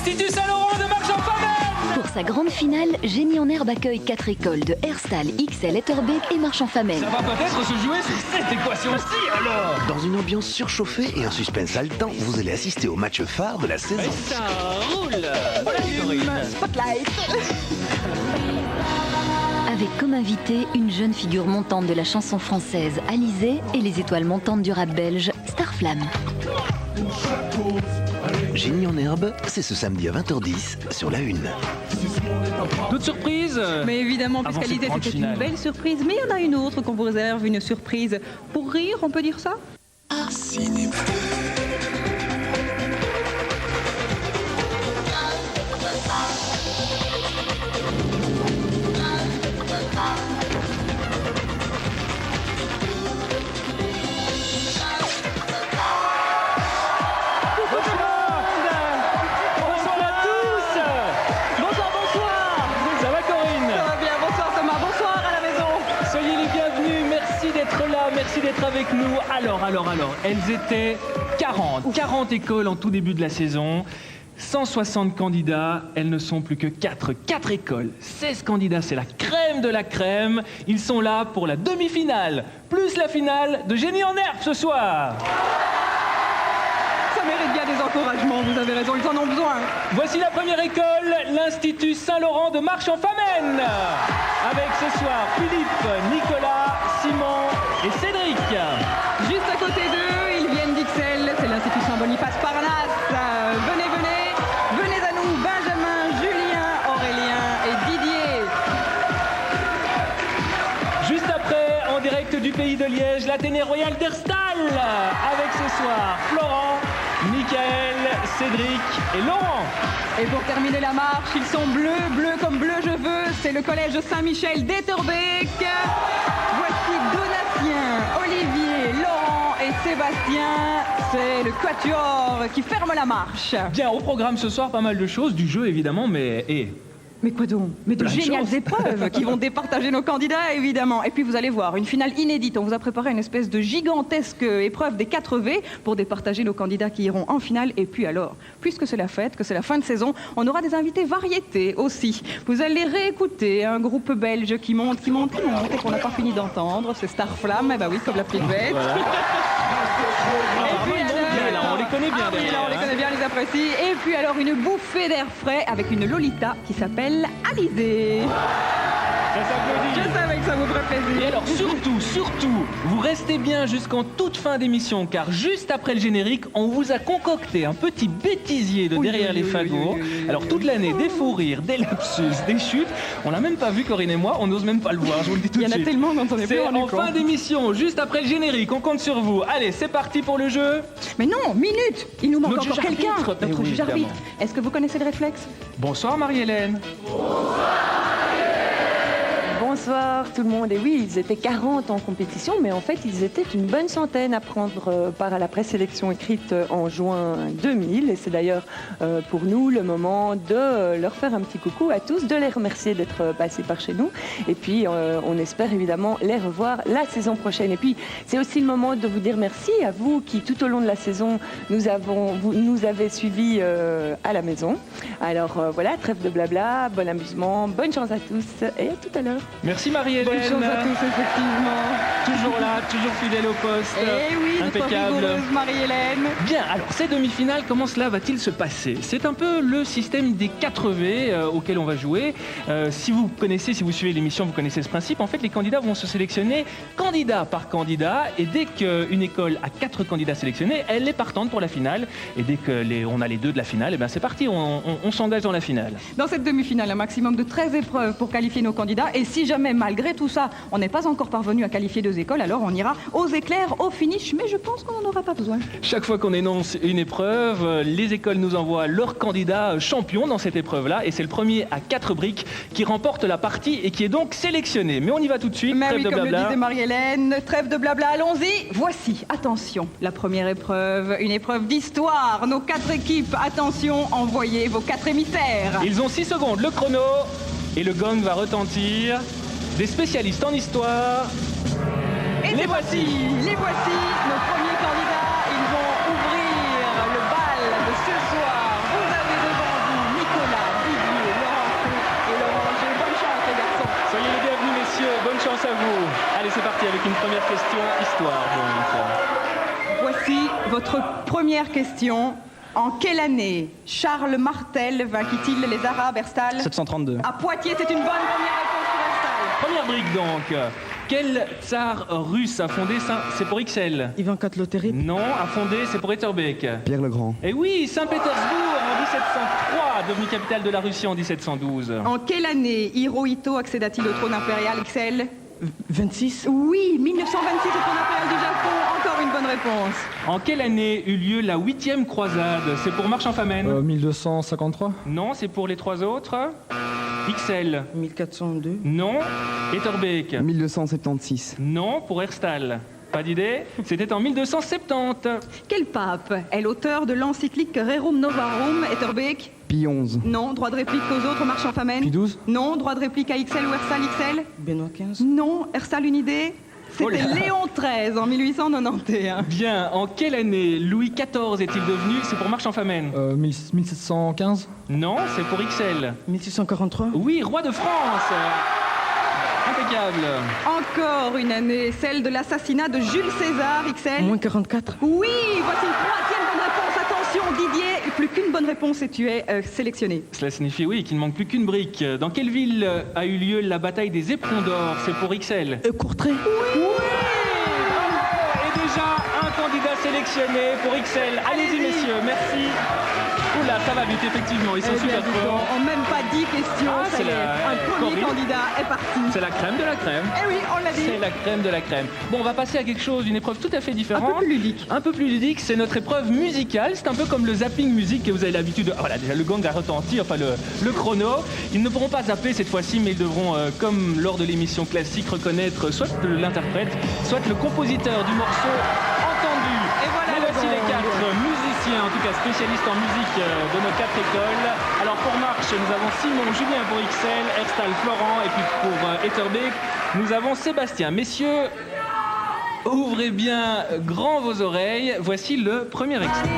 l'Institut Saint-Laurent de Marchand-Famenne. Pour sa grande finale, Génie en herbe accueille 4 écoles de Herstal, XL, Etterbeek et Marchand-Famenne. Ça va peut-être se jouer sur cette équation-ci alors. Dans une ambiance surchauffée et un suspense haletant, vous allez assister au match phare de la saison. Et ça roule. Voilà Corinne. Spotlight. Avec comme invité une jeune figure montante de la chanson française, Alizée, et les étoiles montantes du rap belge, Starflame. Génie en herbe, c'est ce samedi à 20h10 sur la 1. D'autres surprises? Mais évidemment, Avant puisqu'Alizée, cette grande c'était finale. une belle surprise. Mais il y en a une autre qu'on vous réserve, une surprise pour rire, on peut dire ça? Bonsoir à tous. Bonsoir, bonsoir. Ça va Corinne? Ça va bien, bonsoir Thomas, bonsoir à la maison. Soyez les bienvenus, merci d'être là, merci d'être avec nous. Alors, elles étaient 40 écoles en tout début de la saison. 160 candidats, elles ne sont plus que 4 écoles. 16 candidats, c'est la crème de la crème. Ils sont là pour la demi-finale, plus la finale de Génie en herbe ce soir. Ça mérite bien des encouragements, vous avez raison, ils en ont besoin. Voici la première école, l'Institut Saint-Laurent de Marchand-Famenne. Avec ce soir Philippe, Nicolas, Simon et Cédric. Juste à côté d'eux, ils viennent d'XL, c'est l'Institut Saint-Boniface Parnasse. Venez à nous, Benjamin, Julien, Aurélien et Didier. Juste après, en direct du pays de Liège, l'Athénée Royal d'Herstal. Avec ce soir Florent, Michael, Cédric et Laurent. Et pour terminer la marche, ils sont bleus comme bleu je veux, c'est le collège Saint-Michel d'Etterbeek. Voici Donatien, Olivier, Laurent et Sébastien. C'est le quatuor qui ferme la marche. Bien, au programme ce soir, pas mal de choses, du jeu évidemment, mais... Mais quoi donc? Mais de Plein de géniales choses. épreuves qui vont départager nos candidats, évidemment. Et puis vous allez voir, une finale inédite. On vous a préparé une espèce de gigantesque épreuve des 4 V pour départager nos candidats qui iront en finale. Et puis alors, puisque c'est la fête, que c'est la fin de saison, on aura des invités variétés aussi. Vous allez réécouter un groupe belge qui monte et qu'on n'a pas fini d'entendre. C'est Starflame, eh ben oui, comme la petite bête. Voilà. Et puis alors, on les connaît bien ah oui, derrière, là, on les hein. connaît bien, on les apprécie. Et puis alors une bouffée d'air frais avec une Lolita qui s'appelle Alizée. Ça s'applaudit. Je savais que ça vous ferait plaisir. Et alors surtout, vous restez bien jusqu'en toute fin d'émission, car juste après le générique, on vous a concocté un petit bêtisier de derrière les fagots. Alors toute l'année, des fous rires, des lapsus, des chutes. On l'a même pas vu, Corinne et moi, on n'ose même pas le voir, je vous le dis tout de Il y en suite. a tellement dont on est plus C'est rendu en compte. fin d'émission, juste après le générique, on compte sur vous. Allez, c'est parti pour le jeu. Mais non, minute. Il nous manque Notre encore juge quelqu'un. arbitre. Mais Notre oui, juge arbitre. évidemment. Est-ce que vous connaissez le réflexe? Bonsoir Marie-Hélène. Bonsoir tout le monde. Et oui, ils étaient 40 en compétition, mais en fait, ils étaient une bonne centaine à prendre part à la présélection écrite en juin 2000. Et c'est d'ailleurs pour nous le moment de leur faire un petit coucou à tous, de les remercier d'être passés par chez nous. Et puis, on espère évidemment les revoir la saison prochaine. Et puis, c'est aussi le moment de vous dire merci à vous qui, tout au long de la saison, vous nous avez suivis à la maison. Alors voilà, trêve de blabla, bon amusement, bonne chance à tous et à tout à l'heure. Merci Marie-Hélène. Bonne chance à tous, effectivement. Toujours là, toujours fidèle au poste. Et oui, notre impeccable. rigoureuse Marie-Hélène. Bien, alors ces demi-finales, comment cela va-t-il se passer? C'est un peu le système des 4 V auquel on va jouer. Si vous suivez l'émission, vous connaissez ce principe. En fait, les candidats vont se sélectionner candidat par candidat. Et dès qu'une école a 4 candidats sélectionnés, elle est partante pour la finale. Et dès qu'on a les 2 de la finale, eh ben c'est parti, on s'engage dans la finale. Dans cette demi-finale, un maximum de 13 épreuves pour qualifier nos candidats. Et si jamais, malgré tout ça, on n'est pas encore parvenu à qualifier 2 écoles, alors on ira aux éclairs, au finish. Mais je pense qu'on n'en aura pas besoin. Chaque fois qu'on énonce une épreuve, les écoles nous envoient leur candidat champion dans cette épreuve-là. Et c'est le premier à 4 briques qui remporte la partie et qui est donc sélectionné. Mais on y va tout de suite. Mais Trêve oui, de comme le blabla. disait Marie-Hélène, trêve de blabla, allons-y. Voici, attention, la première épreuve, une épreuve d'histoire. Nos 4 équipes, attention, envoyez vos 4 émissaires. Ils ont 6 secondes, le chrono, et le gong va retentir. Des spécialistes en histoire. Et les voici, nos premiers candidats. Ils vont ouvrir le bal de ce soir. Vous avez devant vous une première question histoire. Donc. Voici votre première question. En quelle année Charles Martel vainquit-il les Arabes, Herstal? 732. À Poitiers, c'est une bonne première réponse pour Herstal. Première brique donc. Quel tsar russe a fondé Saint... C'est pour XL. Ivan IV le Terrible. Non, a fondé, c'est pour Etterbeek. Pierre le Grand. Et oui, Saint-Pétersbourg en 1703, devenu capitale de la Russie en 1712. En quelle année Hirohito accéda-t-il au trône impérial, XL? 26. Oui, 1926 au trône impérial du Japon. Encore une bonne réponse. En quelle année eut lieu la 8e croisade? C'est pour Marchand Famenne. 1253. Non, c'est pour les trois autres. XL. 1402. Non. Etterbeek. 1276. Non, pour Herstal. Pas d'idée? C'était en 1270. Quel pape est l'auteur de l'encyclique Rerum Novarum, Etterbeek? Pie 11. Non. Droit de réplique aux autres, Marchand Famenne? Pie 12. Non. Droit de réplique à XL ou Herstal, XL? Benoît XV. Non. Herstal, une idée? Oh C'était là. Léon XIII en 1891. Bien, en quelle année Louis XIV est-il devenu? C'est pour Marchand Famenne. 1715. Non, c'est pour XL. 1643. Oui, roi de France. Impeccable. Encore une année, celle de l'assassinat de Jules César, XL. Moins 44. Oui, voici une troisième bonne réponse. Attention, Didier, plus qu'une bonne réponse et tu es sélectionné. Cela signifie, oui, qu'il ne manque plus qu'une brique. Dans quelle ville a eu lieu la bataille des Éperons d'Or? C'est pour XL. Courtrai. Oui, bravo. Et déjà un candidat sélectionné pour XL. Allez-y, messieurs, merci. Oula, ça va vite, effectivement, ils sont Eh bien, super dis donc, forts. en même pas 10 questions, Ah, ça c'est y est, la- un premier Corinne. candidat est parti. C'est la crème de la crème. Eh oui, on l'a dit. C'est la crème de la crème. Bon, on va passer à quelque chose, une épreuve tout à fait Un différente. peu plus ludique. Un peu plus ludique, c'est notre épreuve musicale. C'est un peu comme le zapping musique que vous avez l'habitude de... Ah, voilà, déjà le gong a retenti, enfin le chrono. Ils ne pourront pas zapper cette fois-ci, mais ils devront, comme lors de l'émission classique, reconnaître soit l'interprète, soit le compositeur du morceau entendu. Et voilà Mais le voici gong. les 4 musiciens, en tout cas spécialistes en musique de nos 4 écoles. Alors pour Marche, nous avons Simon, Julien pour XL, Herstal, Florent, et puis pour Etterbeek, nous avons Sébastien. Messieurs, ouvrez bien grand vos oreilles. Voici le premier extrait.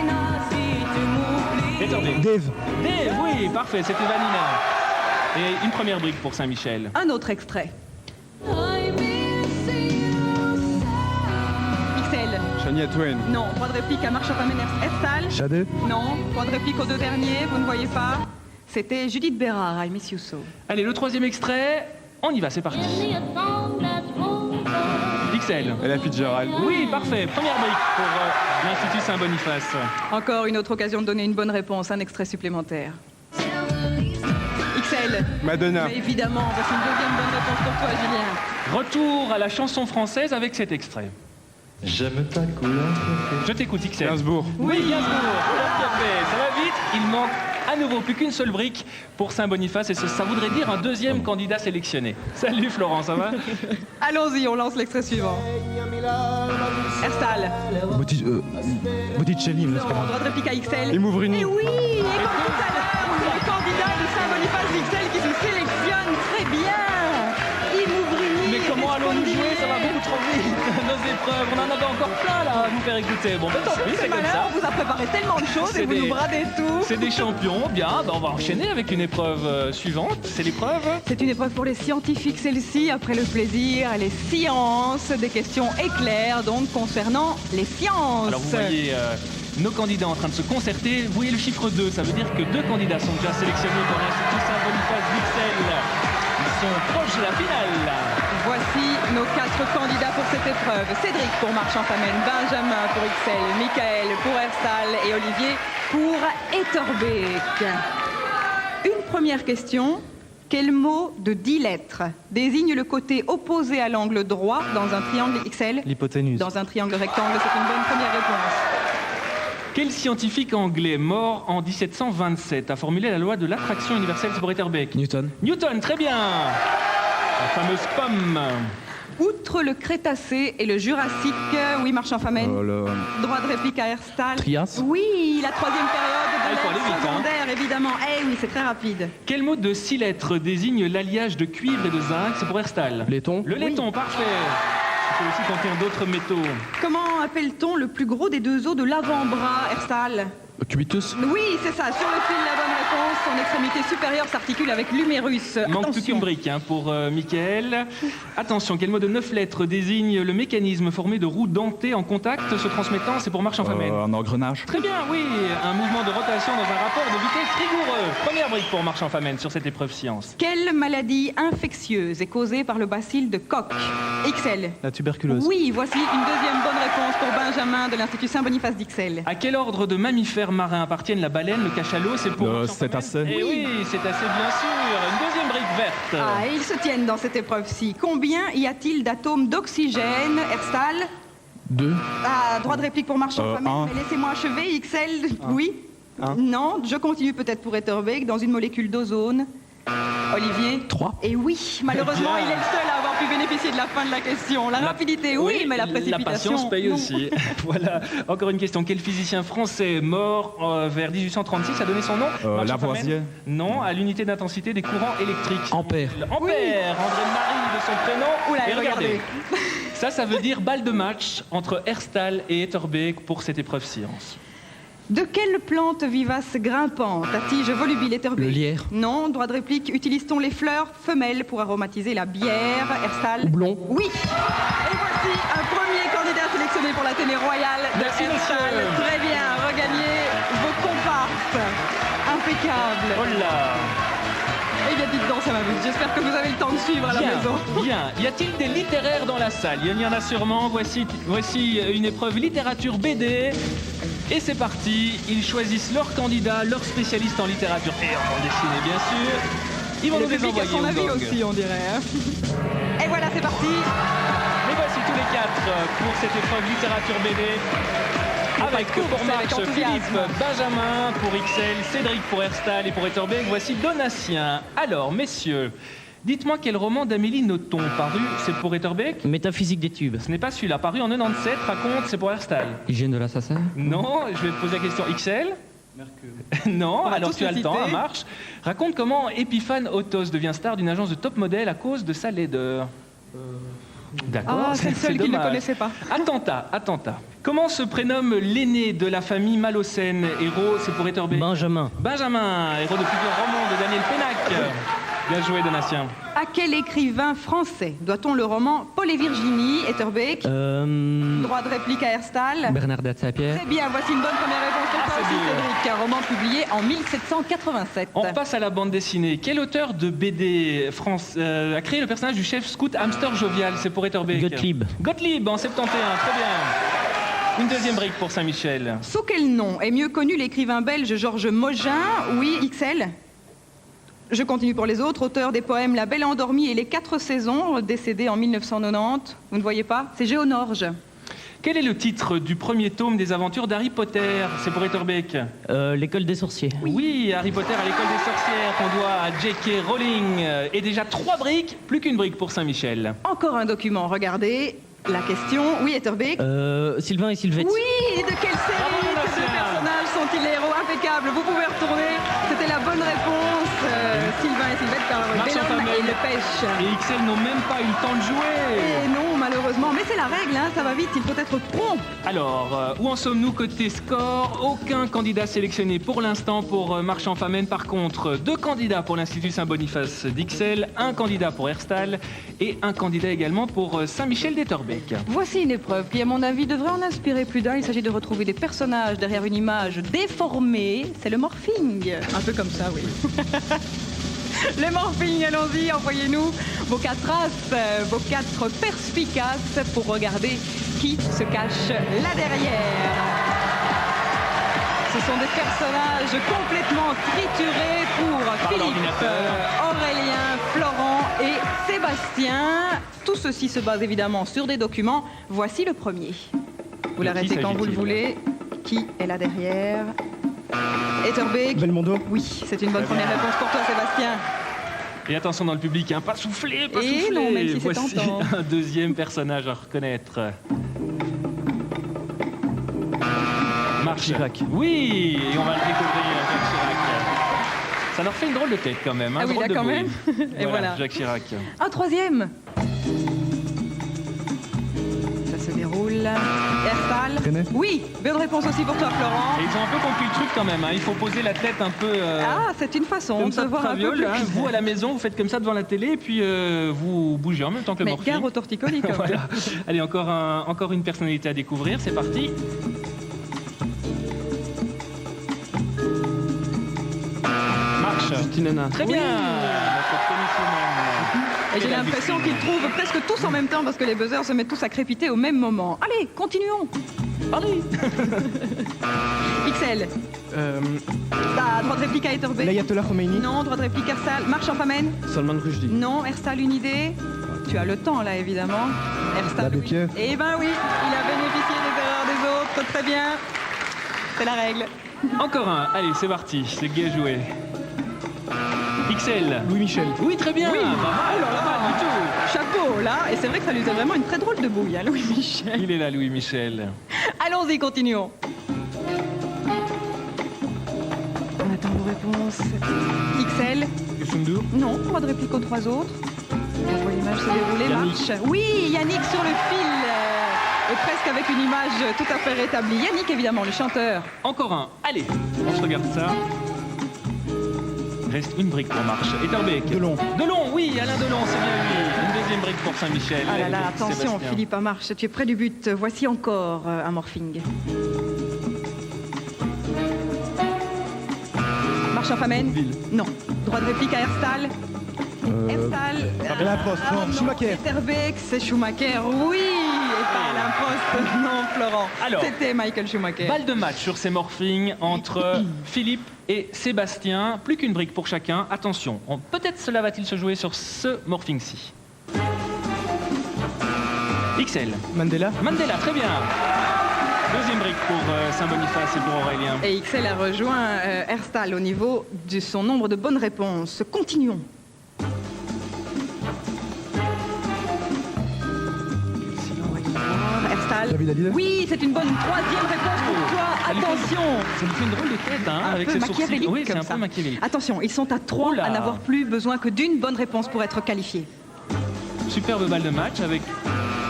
Etterbeek. Dave. Dave, oui, parfait, c'était Vanilla. Et une première brique pour Saint-Michel. Un autre extrait. XL. Shania Twain. Non. Droit de réplique à Marchand Famenne, Herstal. Shadé. Non. Droit de réplique aux deux derniers, vous ne voyez pas. C'était Judith Bérard, I Miss You So. Allez, le troisième extrait, on y va, c'est parti. XL. Ella Fitzgerald. Oui, parfait. Première brique pour l'Institut Saint-Boniface. Encore une autre occasion de donner une bonne réponse, un extrait supplémentaire. XL. Madonna. Mais évidemment, voici une deuxième bonne réponse pour toi, Julien. Retour à la chanson française avec cet extrait. J'aime ta couleur. Je t'écoute, XL. Gainsbourg. Oui, Gainsbourg. Tout à fait. Ça va vite. Il manque à nouveau plus qu'une seule brique pour Saint-Boniface et ça voudrait dire un deuxième candidat sélectionné. Salut Florent, ça va? Allons-y, on lance l'extrait suivant. Herstal. Botticelli. Droit de réplique à XL. Et Mouvrini. Et oui, et comme tout à l'heure, c'est le candidat de Saint-Boniface XL qui se sélectionne très bien. Mais comment allons-nous jouer? Ça va beaucoup trop vite. Nos épreuves, on en avait encore plein là à vous faire écouter. Bon, ben tant pis, c'est C'est comme malin, ça. on vous a préparé tellement de choses C'est et vous des- nous bradez tout. C'est des champions. Bien, ben, on va enchaîner avec une épreuve suivante. C'est l'épreuve. C'est une épreuve pour les scientifiques, celle-ci, après le plaisir, les sciences, des questions éclairs, donc concernant les sciences. Alors vous voyez nos candidats en train de se concerter. Vous voyez le chiffre 2, ça veut dire que 2 candidats sont déjà sélectionnés dans l'Institut Saint-Boniface d'Ixelles. Ils sont proches de la finale. Voici nos 4 candidats pour cette épreuve. Cédric pour Marchand Famenne, Benjamin pour XL, Michael pour Herstal et Olivier pour Etterbeek. Une première question. Quel mot de 10 lettres désigne le côté opposé à l'angle droit dans un triangle XL? L'hypoténuse. Dans un triangle rectangle, c'est une bonne première réponse. Quel scientifique anglais mort en 1727 a formulé la loi de l'attraction universelle pour Etterbeek? Newton. Newton, très bien. La fameuse pomme. Outre le Crétacé et le Jurassique, oui, Marchand Famenne. Droit de réplique à Herstal. Trias. Oui, la troisième période Ah, il faut de aller l'ère vite, hein. secondaire, évidemment. Eh oui, c'est très rapide. Quel mot de 6 lettres désigne l'alliage de cuivre et de zinc? C'est pour Herstal. Laiton. Le laiton, parfait. Il peut aussi contenir d'autres métaux. Comment appelle-t-on le plus gros des deux os de l'avant-bras, Herstal? Cubitus. Oui, c'est ça, sur le fil, la bonne réponse. On extrémité supérieure s'articule avec l'humérus. Il manque plus Attention. qu'une brique pour Mickaël. Attention, quel mot de 9 lettres désigne le mécanisme formé de roues dentées en contact se transmettant? C'est pour marche en famenne. Un engrenage. Très bien, oui. Un mouvement de rotation dans un rapport de vitesse rigoureux. Première brique pour marche en famenne sur cette épreuve science. Quelle maladie infectieuse est causée par le bacille de Koch? XL. La tuberculose. Oui, voici une deuxième bonne réponse pour Benjamin de l'Institut Saint-Boniface d'Ixelles. À quel ordre de mammifères marins appartiennent la baleine, le cachalot? C'est pour Le marche en famenne. cétacé. Eh oui, cétacé bien sûr. Une deuxième brique verte. Ah, et ils se tiennent dans cette épreuve-ci. Combien y a-t-il d'atomes d'oxygène? Herstal? 2. Ah, droit de réplique pour marche en famenne, un. mais laissez-moi achever. XL, oui? Un. Non, je continue peut-être pour Etterbeek, dans une molécule d'ozone. Olivier? 3. Et oui, malheureusement, Eh bien. il est le seul à avoir pu bénéficier de la fin de la question. La rapidité, oui, mais la précipitation, La patience paye non. aussi. Voilà. Encore une question. Quel physicien français mort vers 1836 a donné son nom? Marche en Lavoisier. famenne. Non, à l'unité d'intensité des courants électriques. Ampère. Ampère, André Marie de son prénom. Oula, Et regardez, regardez. ça veut dire balle de match entre Herstal et Etterbeek pour cette épreuve science. De quelle plante vivace grimpante à tige volubile Etterbeek? Le lierre. Non, droit de réplique. Utilise-t-on les fleurs femelles pour aromatiser la bière? Herstal? Houblon. Oui. Et voici un premier candidat sélectionné pour l'Athénée Royal de Merci, Herstal. monsieur. Très bien, regagnez vos comparses. Impeccable. Oh là. Eh bien, dites donc, ça m'a vu. J'espère que vous avez le temps de suivre à la maison. Bien. Y a-t-il des littéraires dans la salle? Il y en a sûrement. Voici une épreuve littérature BD. Et c'est parti. Ils choisissent leur candidat, leur spécialiste en littérature et en bande dessinée, bien sûr. Ils vont Le nous les public a envoyer son au avis gong. aussi, on dirait. hein. Et voilà, c'est parti. Et voici tous les quatre pour cette épreuve littérature BD. Avec course, pour avec marche enthousiasme. Philippe, Benjamin pour XL, Cédric pour Herstal et pour Etterbeek. Voici Donatien. Alors, messieurs, dites-moi quel roman d'Amélie Nothomb paru, c'est pour Etterbeek? Métaphysique des tubes. Ce n'est pas celui-là, paru en 97, raconte, c'est pour Herstal. Hygiène de l'assassin. Non, je vais te poser la question. XL? Non, On va alors tous tu as le le temps, citer. ça marche. Raconte comment Epiphane Autos devient star d'une agence de top modèle à cause de sa laideur. D'accord, Ah, c'est le seul qui ne dommage. connaissait pas. Attentat. Comment se prénomme l'aîné de la famille Malocène? Héros, c'est pour Etterbeek. Benjamin. Benjamin, héros de plusieurs romans de Daniel Pénac. Bien joué, Donatien. À quel écrivain français doit-on le roman Paul et Virginie? Etterbeek? Droit de réplique à Herstal? Bernardette Saint-Pierre. Très bien, voici une bonne première réponse pour toi c'est aussi, dur. Cédric. Un roman publié en 1787. On passe à la bande dessinée. Quel auteur de BD a créé le personnage du chef scout Hamster Jovial? C'est pour Etterbeek. Gottlieb. Gottlieb, en 71, très bien. Une deuxième brique pour Saint-Michel. Sous quel nom est mieux connu l'écrivain belge Georges Mogin? Oui, XL? Je continue pour les autres. Auteur des poèmes La Belle Endormie et Les 4 Saisons, décédé en 1990. Vous ne voyez pas? C'est Géonorge. Quel est le titre du premier tome des aventures d'Harry Potter? C'est pour Etterbeek. L'école des sorciers. Oui, Harry Potter à l'école des sorcières qu'on doit à J.K. Rowling. Et déjà 3 briques, plus qu'une brique pour Saint-Michel. Encore un document, regardez. La question, oui, Etterbeek? Sylvain et Sylvette. Oui, de quelle série? Ces Donatien. deux personnages sont-ils les héros? Impeccable, vous pouvez retourner. C'était la bonne réponse. Sylvain et Sylvette par Marche en Bellum et famille. le pêche. Et XL n'ont même pas eu le temps de jouer. Et non, malheureusement. Mais c'est la règle, hein, ça va vite, il faut être prompt. Alors, où en sommes-nous côté score? Aucun candidat sélectionné pour l'instant pour Marche en famenne. Par contre, 2 candidats pour l'Institut Saint-Boniface d'Ixelles, 1 candidat pour Herstal et 1 candidat également pour Saint-Michel d'Etterbeek. Voici une épreuve qui, à mon avis, devrait en inspirer plus d'un. Il s'agit de retrouver des personnages derrière une image déformée. C'est le morphing. Un peu comme ça, oui. Le morphing, allons-y, envoyez-nous vos 4 as, vos 4 perspicaces pour regarder qui se cache là derrière. Ce sont des personnages complètement triturés pour Philippe, l'ordinateur. Aurélien, Florent et Sébastien. Tout ceci se base évidemment sur des documents. Voici le premier. Vous De l'arrêtez qui quand vous le s'agit-il? voulez. Qui est là derrière? Etterbeek? Belmondo. Oui, c'est une bonne première réponse pour toi, Sébastien. Et attention dans le public, hein, pas souffler, pas Et souffler. non, même si c'est Voici tentant. un deuxième personnage à reconnaître. Marche. Chirac. Oui, et on va le découvrir, Jacques Chirac. Ça leur fait une drôle de tête quand même. Hein, Ah oui, drôle là, de quand bruit. même. Et voilà. Jacques Chirac. Un troisième. Ça se déroule. Herstal. Herstal. Traîner. Oui, bonne réponse aussi pour toi, Florent. Et ils ont un peu compris le truc quand même. Hein. Il faut poser la tête un peu. Ah, c'est une façon Comme de ça, voir un peu traviole, plus. hein. Vous à la maison, vous faites comme ça devant la télé et puis vous bougez en même temps que le Mais morphine. gare au torticolis, quand même. Voilà. Allez, encore une personnalité à découvrir. C'est parti. Marche. Justinana. Très bien. Notre tenniswoman. Et j'ai l'impression qu'ils trouvent presque tous en même temps parce que les buzzers se mettent tous à crépiter au même moment. Allez, continuons. Allez. XL. Droit de réplique à Etterbeek. L'Ayatollah Khomeini. Non, droit de réplique Herstal. Marche en Famen. Salman Rushdie. Non, Herstal, une idée. Tu as le temps là, évidemment. Herstal. L'abbé oui. Pierre. Eh ben oui, il a bénéficié des erreurs des autres. Très bien. C'est la règle. Encore un. Allez, c'est parti. C'est gai joué. XL. Louis Michel. Oui, très bien. Oui. Pas mal, pas mal du tout. Chapeau là. Et c'est vrai que ça lui faisait vraiment une très drôle de bouille, hein, Louis Michel. Il est là, Louis Michel. Allons-y, continuons. On attend vos réponses. XL. Sundur. Non, droit de réplique aux trois autres. On voit l'image se dérouler. Yannick. Marche. Oui, Yannick sur le fil. Et presque avec une image tout à fait rétablie. Yannick, évidemment, le chanteur. Encore un. Allez, on se regarde ça. Reste une brique pour Marche. Etterbeek. Delon. Delon, oui, Alain Delon, c'est bien lui. Une deuxième brique pour Saint-Michel. Ah là là, Allez, attention, Sébastien. Philippe Amarche, tu es près du but. Voici encore un morphing. Marche en Famen. Ville. Non. Droit de réplique à Herstal. Herstal. Alain Prost. Non, non. Schumacher. Etterbeek, c'est Schumacher, oui. Et pas Alain Prost, non, Florent. Alors. C'était Michael Schumacher. Balle de match sur ces morphings entre Philippe et Sébastien. Plus qu'une brique pour chacun. Attention, peut-être cela va-t-il se jouer sur ce morphing-ci. XL. Mandela. Mandela, très bien. Deuxième brique pour Saint-Boniface et pour Aurélien. Et XL a rejoint Herstal au niveau de son nombre de bonnes réponses. Continuons. Herstal. David Hallyday. Oui, c'est une bonne troisième réponse pour toi. Ça lui fait- Attention. Ça me fait une drôle de tête, hein, Un avec peu ses sourcils. machiavélique Oui, c'est comme un ça. peu machiavélique. Attention, ils sont à 3 Oula. à n'avoir plus besoin que d'une bonne réponse pour être qualifiés. Superbe balle de match avec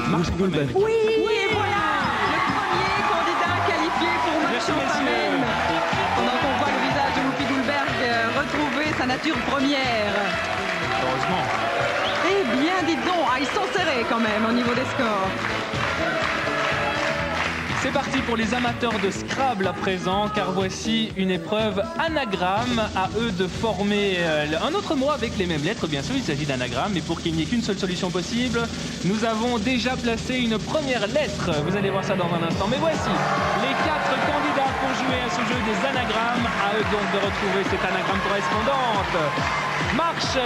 Marc Goldberg. Oui, et voilà le premier candidat qualifié pour Marche Merci, en messieurs. Famen. Pendant qu'on voit le visage de Whoopi Goldberg retrouver sa nature première. Heureusement. Eh bien, dites donc, ils sont serrés quand même au niveau des scores. C'est parti pour les amateurs de Scrabble à présent, car voici une épreuve anagramme. À eux de former un autre mot avec les mêmes lettres. Bien sûr, il s'agit d'anagramme, mais pour qu'il n'y ait qu'une seule solution possible, nous avons déjà placé une première lettre. Vous allez voir ça dans un instant. Mais voici les 4 candidats pour jouer à ce jeu des anagrammes. À eux donc de retrouver cette anagramme correspondante. Marche,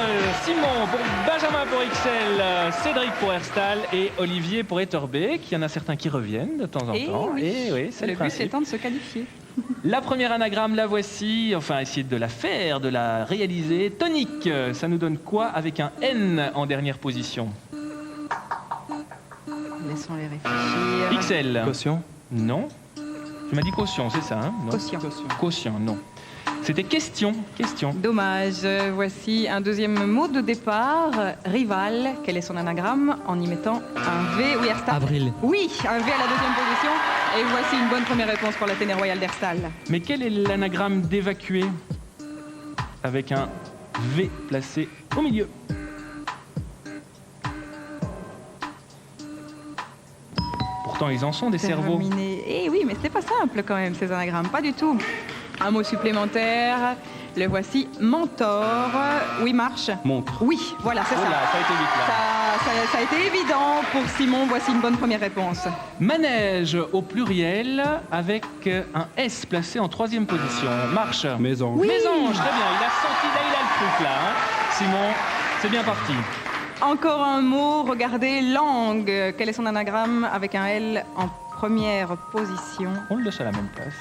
Simon pour Benjamin pour XL, Cédric pour Herstal et Olivier pour Etterbeek. Il y en a certains qui reviennent de temps en Eh temps. oui. Et oui, c'est Le le but principe. étant de se qualifier. La première anagramme, la voici. Enfin, essayez de la faire, de la réaliser. Tonique, ça nous donne quoi avec un N en dernière position? Laissons-les réfléchir. XL. Caution. Non. Tu m'as dit caution, c'est ça, hein? Non. Quotient. Caution, non. C'était question. Question. Dommage. Voici un deuxième mot de départ. Rival. Quel est son anagramme? En y mettant un V. Oui, Herstal. Avril. Oui, un V à la deuxième position. Et voici une bonne première réponse pour la Ténère Royale d'Herstal. Mais quel est l'anagramme d'évacuer avec un V placé au milieu? Pourtant, ils en sont des cerveaux. Terminé. Eh oui, mais c'était pas simple quand même, ces anagrammes. Pas du tout. Un mot supplémentaire. Le voici. Mentor. Oui, Marche. Montre. Oui, voilà, c'est Oh ça. là, ça a été vite là. Ça a été évident pour Simon. Voici une bonne première réponse. Manège au pluriel avec un S placé en troisième position. Marche. Maison. Mésange, très bien. Il a senti, là, il a le truc là. Hein. Simon, c'est bien parti. Encore un mot. Regardez, langue. Quel est son anagramme avec un L en première position? On le laisse à la même place.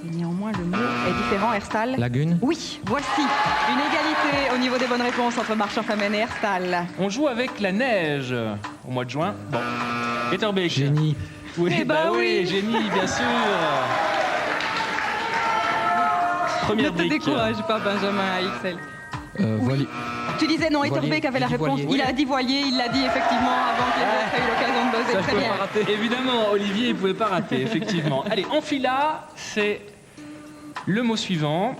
Et néanmoins, le mot est différent. Herstal. Lagune. Oui, voici une égalité au niveau des bonnes réponses entre Marche en Famen et Herstal. On joue avec la neige au mois de juin. Bon. Etterbeek. Génie. Oui, Eh ben oui. génie, bien sûr. Première Ne te brique. décourage pas, Benjamin à XL. Voilier. Tu disais non, Etterbeek avait la réponse. Il a dit voilier, il l'a dit effectivement avant que les autres aient eu l'occasion de buzzer. Ça, je Très pouvais bien. pas rater. Évidemment, Olivier, il pouvait pas rater, effectivement. Allez, en fila, c'est le mot suivant.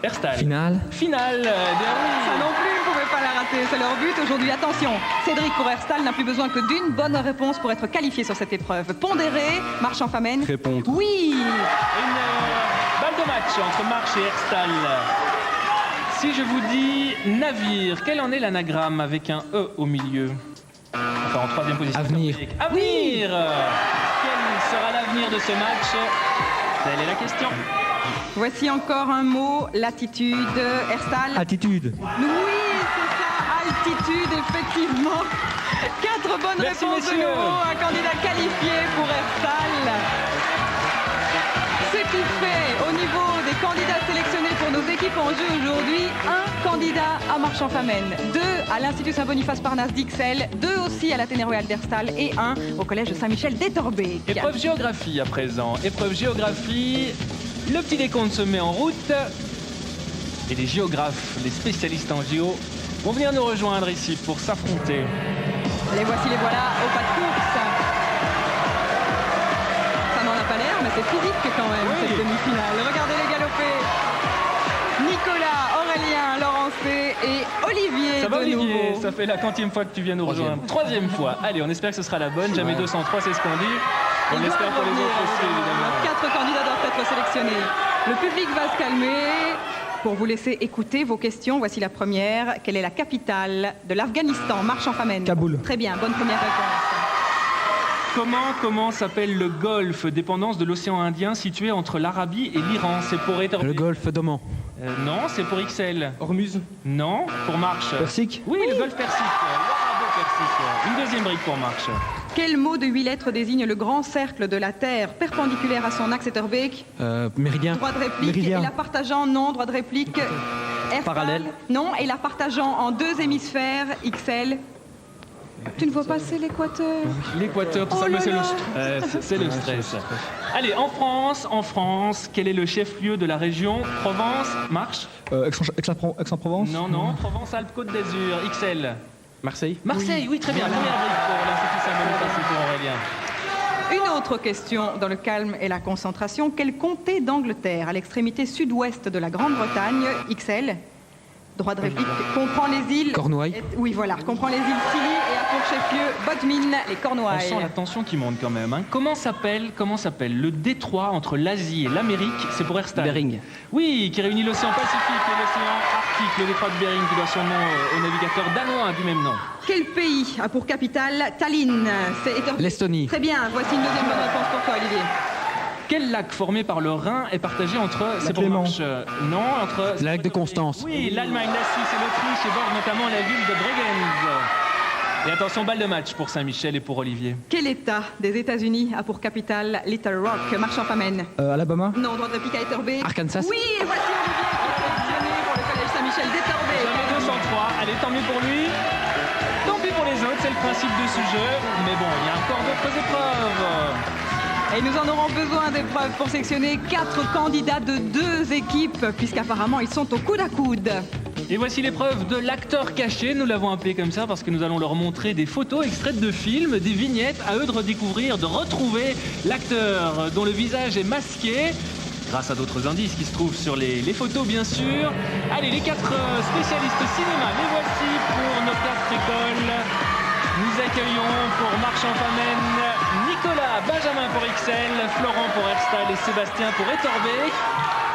Herstal. Finale. Finale. Bien Ça oui. non plus, vous ne pouvez pas la rater, c'est leur but aujourd'hui. Attention, Cédric pour Herstal n'a plus besoin que d'une bonne réponse pour être qualifié sur cette épreuve. Pondéré, Marchand Famenne. Répondre. Oui. Une balle de match entre Marche et Herstal. Si je vous dis navire, quel en est l'anagramme avec un E au milieu? Enfin, en troisième position. Avenir. Avenir. Quel sera l'avenir de ce match? Telle est la question. Voici encore un mot, latitude. Herstal. Attitude. Oui, c'est ça, altitude, effectivement. 4 bonnes Merci, réponses de messieurs. nouveau, un candidat qualifié pour Herstal. Ce qui fait, au niveau des candidats sélectionnés pour nos équipes en jeu aujourd'hui, un candidat à Marchand Famenne, 2 à l'Institut Saint-Boniface Parnasse d'Ixelles, 2 aussi à l'Athénée Royal d'Herstal et 1 au Collège de Saint-Michel d'Etterbeek. Épreuve géographie à présent. Épreuve géographie. Le petit décompte se met en route. Et les géographes, les spécialistes en géo, vont venir nous rejoindre ici pour s'affronter. Les voici, les voilà, au pas de course. Ça n'en a pas l'air, mais c'est physique quand même, Oui. cette demi-finale. Regardez les galopés. Nicolas, Aurélien, Laurencé et Olivier Ça va de Olivier? nouveau. Ça fait la quantième fois que tu viens nous rejoindre. Troisième fois. Allez, on espère que ce sera la bonne. Jamais 203, c'est ce qu'on dit. On Ils espère doivent pour les revenir, autres aussi, évidemment. Nos 4 candidats doivent être sélectionnés. Le public va se calmer. Pour vous laisser écouter vos questions, voici la première. Quelle est la capitale de l'Afghanistan? Marchand Famenne. Kaboul. Très bien, bonne première réponse. Comment s'appelle le golfe, dépendance de l'océan Indien situé entre l'Arabie et l'Iran? C'est pour Etterbeek. Le golfe d'Oman. Non, c'est pour XL. Hormuz. Non, pour Marche. Persique. Oui, le golfe Persique. L'Arabo-Persique. Une deuxième brique pour Marche. Quel mot de 8 lettres désigne le grand cercle de la Terre perpendiculaire à son axe Etterbeek? Méridien. Droit de réplique. Méridien. Et la partageant, non. Droit de réplique. Herstal, Parallèle. non. Et la partageant en 2 hémisphères, XL. Tu ne vois pas, c'est l'équateur. L'équateur, tout Oh ça, mais là c'est le là. stress. C'est le stress. Allez, en France, quel est le chef-lieu de la région Provence, Marche? Aix-en-Provence. Non, Provence-Alpes-Côte d'Azur, XL. Marseille. Marseille, oui, très bien. Première brique pour l'Institut Saint-Boniface et pour Aurélien. Une autre question dans le calme et la concentration. Quel comté d'Angleterre, à l'extrémité sud-ouest de la Grande-Bretagne, XL, droit de réplique, comprend les îles... Cornouailles. Oui, voilà, comprend les îles Scilly et a pour chef-lieu Bodmin, les On Cornouailles. sent la tension qui monte quand même. Hein. Comment s'appelle le détroit entre l'Asie et l'Amérique? C'est pour Herstal. Bering. Oui, qui réunit l'océan Pacifique et l'océan Arctique, le détroit de Bering qui doit son nom au navigateur danois du même nom. Quel pays a pour capitale Tallinn? C'est Etterbeek. L'Estonie. Très bien, voici une deuxième bonne réponse pour toi, Olivier. Quel lac formé par le Rhin est partagé entre... C'est pour Léman. Marche. Non, entre... Le lac de Constance. Oui, l'Allemagne, la Suisse et l'Autriche et borde notamment la ville de Bregenz. Et attention, balle de match pour Saint-Michel et pour Olivier. Quel État des États-Unis a pour capitale Little Rock? Marchand Famenne. Alabama. Non, droit de réplique à Etterbeek. Arkansas. Oui, et voici Olivier qui est sélectionné pour le Collège Saint-Michel d'Etterbeek. Jamais 203. Allez, tant mieux pour lui. Tant pis pour les autres, c'est le principe de ce jeu. Mais bon, il y a encore d'autres épreuves. Et nous en aurons besoin d'épreuves pour sélectionner 4 candidats de 2 équipes, puisqu'apparemment ils sont au coude à coude. Et voici l'épreuve de l'acteur caché. Nous l'avons appelé comme ça parce que nous allons leur montrer des photos extraites de films, des vignettes, à eux de redécouvrir, de retrouver l'acteur dont le visage est masqué. Grâce à d'autres indices qui se trouvent sur les photos, bien sûr. Allez, les 4 spécialistes cinéma, les voici pour nos 4 écoles. Nous accueillons pour Marchand Famenne Nicolas, Benjamin pour XL, Florent pour Herstal et Sébastien pour Etterbeek.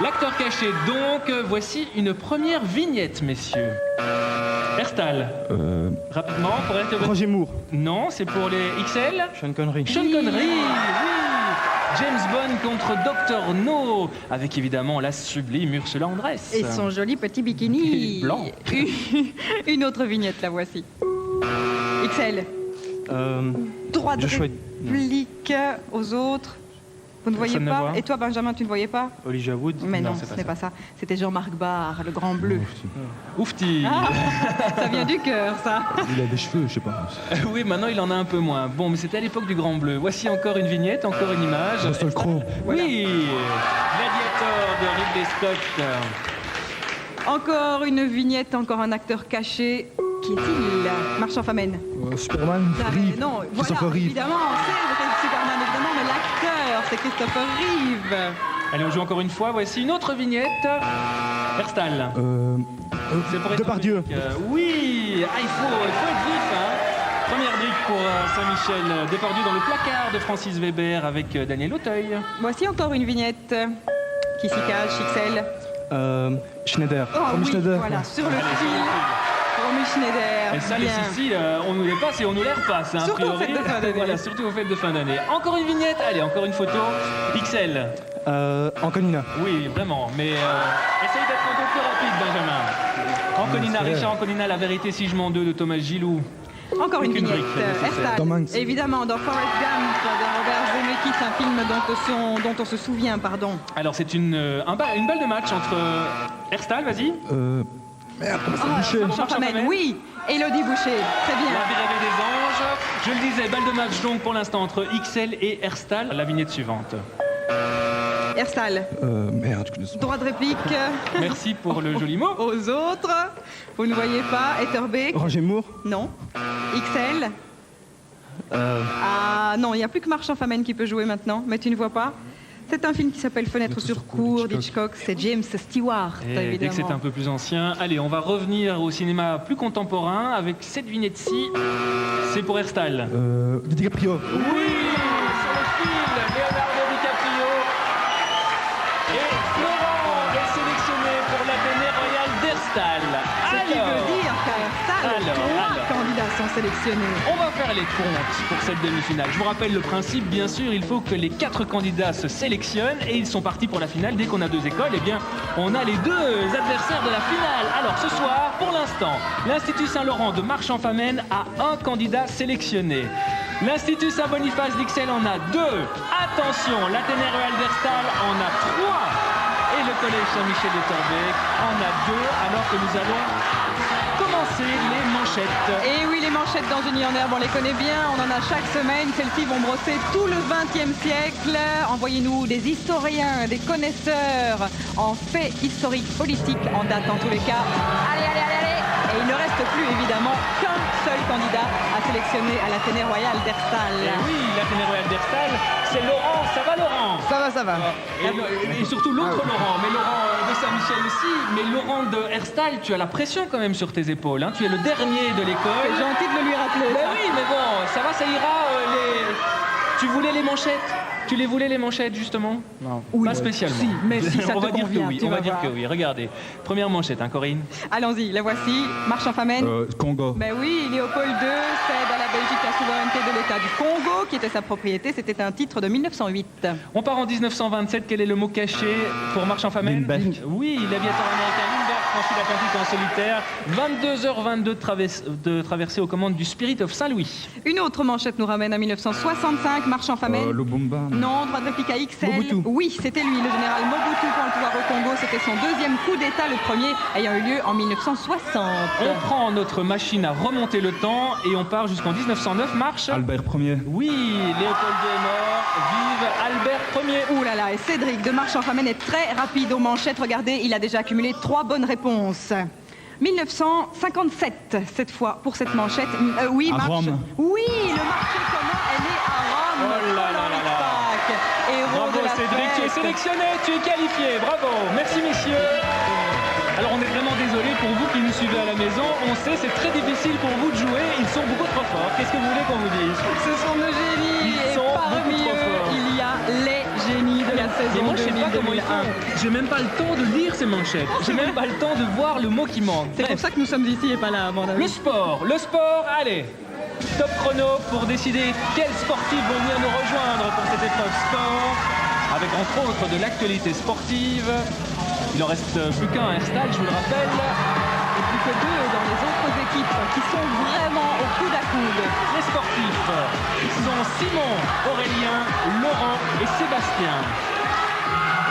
L'acteur caché, donc, voici une première vignette, messieurs. Herstal, rapidement, pour Etterbeek. Roger Moore. Non, c'est pour les XL. Sean Connery. Sean Connery, oui. James Bond contre Dr No, avec évidemment la sublime Ursula Andress. Et son joli petit bikini. Et blanc. Une autre vignette, la voici. XL. Droit de Joshua- réplique aux autres. Vous ne voyez Personne ne pas? voit. Et toi, Benjamin, tu ne voyais pas? Elijah Wood. Mais non, c'est ce pas n'est ça. pas ça. C'était Jean-Marc Barr, le grand bleu. Oufti. Ça vient du cœur, ça. Il a des cheveux, je sais pas. Oui, maintenant il en a un peu moins. Bon, mais c'était à l'époque du Grand Bleu. Voici encore une vignette, encore une image. Russell Crowe. Oui, Gladiator de Ridley Scott. Encore une vignette, encore un acteur caché. Qui est-il? Marchand Famenne. Superman, Reeve. Non, Christopher voilà, Reeve. évidemment, c'est Superman, évidemment, mais l'acteur, c'est Christopher Reeve. Allez, on joue encore une fois. Voici une autre vignette. Herstal. C'est pour être Depardieu. public. Oui, il faut être vif. Hein. Première brique pour Saint-Michel. Depardieu dans le placard de Francis Weber avec Daniel Auteuil. Voici encore une vignette. Qui s'y cache, XL. Schneider. Oh Romy oui, Schneider. voilà, sur le Allez, fil. Romy Schneider. Et ça, les bien. Sicile, on nous les passe et on nous les repasse. Hein, a Surtout aux priori. fêtes de fin d'année. Voilà, surtout aux fêtes de fin d'année. Encore une vignette. Allez, encore une photo. XL. Anconina. Oui, vraiment. Mais essaye d'être un peu plus rapide, Benjamin. Anconina, Richard Anconina, La vérité si je m'en deux de Thomas Gilou. Encore une Aucune vignette. brique, nécessaire. Tom Herstal. Hanks. Évidemment, dans Forrest Gump de Robert Zemeckis, un film dont on se souvient, pardon. Alors, c'est une balle de match entre Herstal, vas-y. Merde, comment ça Boucher. Marchand Famenne, oui. Élodie Boucher, très bien. La virée des anges. Je le disais, balle de match donc pour l'instant entre XL et Herstal. La vignette suivante. Herstal, Merde, je connais ça. droit de réplique Merci pour le joli mot. aux autres. Vous ne voyez pas. Etterbeek, Roger Moore. non. XL. Ah non, il n'y a plus que Marchand Famenne qui peut jouer maintenant, mais tu ne vois pas. C'est un film qui s'appelle Fenêtre sur cour d'Hitchcock. C'est James Stewart, Et dès évidemment. que c'est un peu plus ancien, allez, on va revenir au cinéma plus contemporain avec cette vignette-ci. C'est pour Herstal. DiCaprio. Oui, sur le fil, Leonardo DiCaprio. Et Florent est sélectionné pour l'Athénée Royal d'Herstal. Ce qui veut dire qu'à Herstal, Alors. 3 candidats sont sélectionnés. On va faire les comptes pour cette demi-finale. Je vous rappelle le principe, bien sûr, il faut que les 4 candidats se sélectionnent et ils sont partis pour la finale. Dès qu'on a 2 écoles, eh bien, on a les 2 adversaires de la finale. Alors ce soir, pour l'instant, l'Institut Saint-Laurent de Marchand-Famenne a 1 candidat sélectionné. L'Institut Saint-Boniface d'Ixelles en a 2. Attention, l'Athénée Royal d'Herstal en a 3. Et le Collège Saint-Michel de Torbeek en a 2, alors que nous allons commencer les manchettes. Et oui, les manchettes dans Unis en herbe, on les connaît bien, on en a chaque semaine. Celles-ci vont brosser tout le XXe siècle. Envoyez-nous des historiens, des connaisseurs en faits historiques, politiques, en date en tous les cas. Allez, allez, allez, allez. Et il ne reste plus évidemment qu'un seul candidat à sélectionner à l'Athénée Royal d'Herstal. Et oui, l'Athénée Royal d'Herstal, c'est Laurent. Ça va, Laurent? Ça va. Et surtout l'autre Laurent, mais Laurent de Saint-Michel aussi. Mais Laurent de Herstal, tu as la pression quand même sur tes épaules. Hein. Tu es le dernier de l'école. C'est gentil de le lui rappeler. Mais oui, mais bon, ça va, ça ira. Tu voulais les manchettes? Tu les voulais les manchettes justement? Non. Oui, Pas spécialement. Si, mais si ça on te va dire convient, que oui. tu On va vas dire voir. que oui. Regardez, première manchette, hein, Corinne. Allons-y, la voici. Marchand Famenne. Congo. Ben oui, Léopold II cède à la Belgique la souveraineté de l'État du Congo, qui était sa propriété. C'était un titre de 1908. On part en 1927. Quel est le mot caché pour Marchand-Famenne? Lindbergh. Oui, l'aviateur américain Lindbergh franchit l'Atlantique en solitaire. 22h22 de traversée aux commandes du Spirit of Saint-Louis. Une autre manchette nous ramène à 1965. Marchand Famenne. Lubumba. Non, droit de réplique à XL. Mobutu. Oui, c'était lui, le général Mobutu, prend le pouvoir au Congo. C'était son 2e coup d'État, le premier ayant eu lieu en 1960. On prend notre machine à remonter le temps et on part jusqu'en 1909. Marche. Albert Ier. Oui, Léopold II est mort. Vive Albert Ier. Ouh là là, et Cédric de Marchand-Famenne est très rapide aux manchettes. Regardez, il a déjà accumulé 3 bonnes réponses. 1957, cette fois, pour cette manchette. Oui, À marche. Rome. Oui, le marché commun est né à Rome. Oh là là là là. Héros Bravo de la Cédric, tu es fête. sélectionné, tu es qualifié, bravo, merci messieurs. Alors on est vraiment désolé pour vous qui nous suivez à la maison, on sait c'est très difficile pour vous de jouer, ils sont beaucoup trop forts, qu'est-ce que vous voulez qu'on vous dise? Ce sont nos génies. Ils Et sont parmi beaucoup trop eux, forts. il y a les génies de la Et saison moi je sais pas comment ils 2000-2001. font, j'ai même pas le temps de lire ces manchettes, j'ai même pas le temps de voir le mot qui manque. C'est pour Bref. ça que nous sommes ici et pas là, à mon avis. Le sport, allez, top chrono pour décider quels sportifs vont venir nous rejoindre pour cette épreuve sport, avec entre autres de l'actualité sportive. Il en reste plus qu'un à Herstal, je vous le rappelle. Et plus que 2 dans les autres équipes qui sont vraiment au coude à coude. Les sportifs sont Simon, Aurélien, Laurent et Sébastien.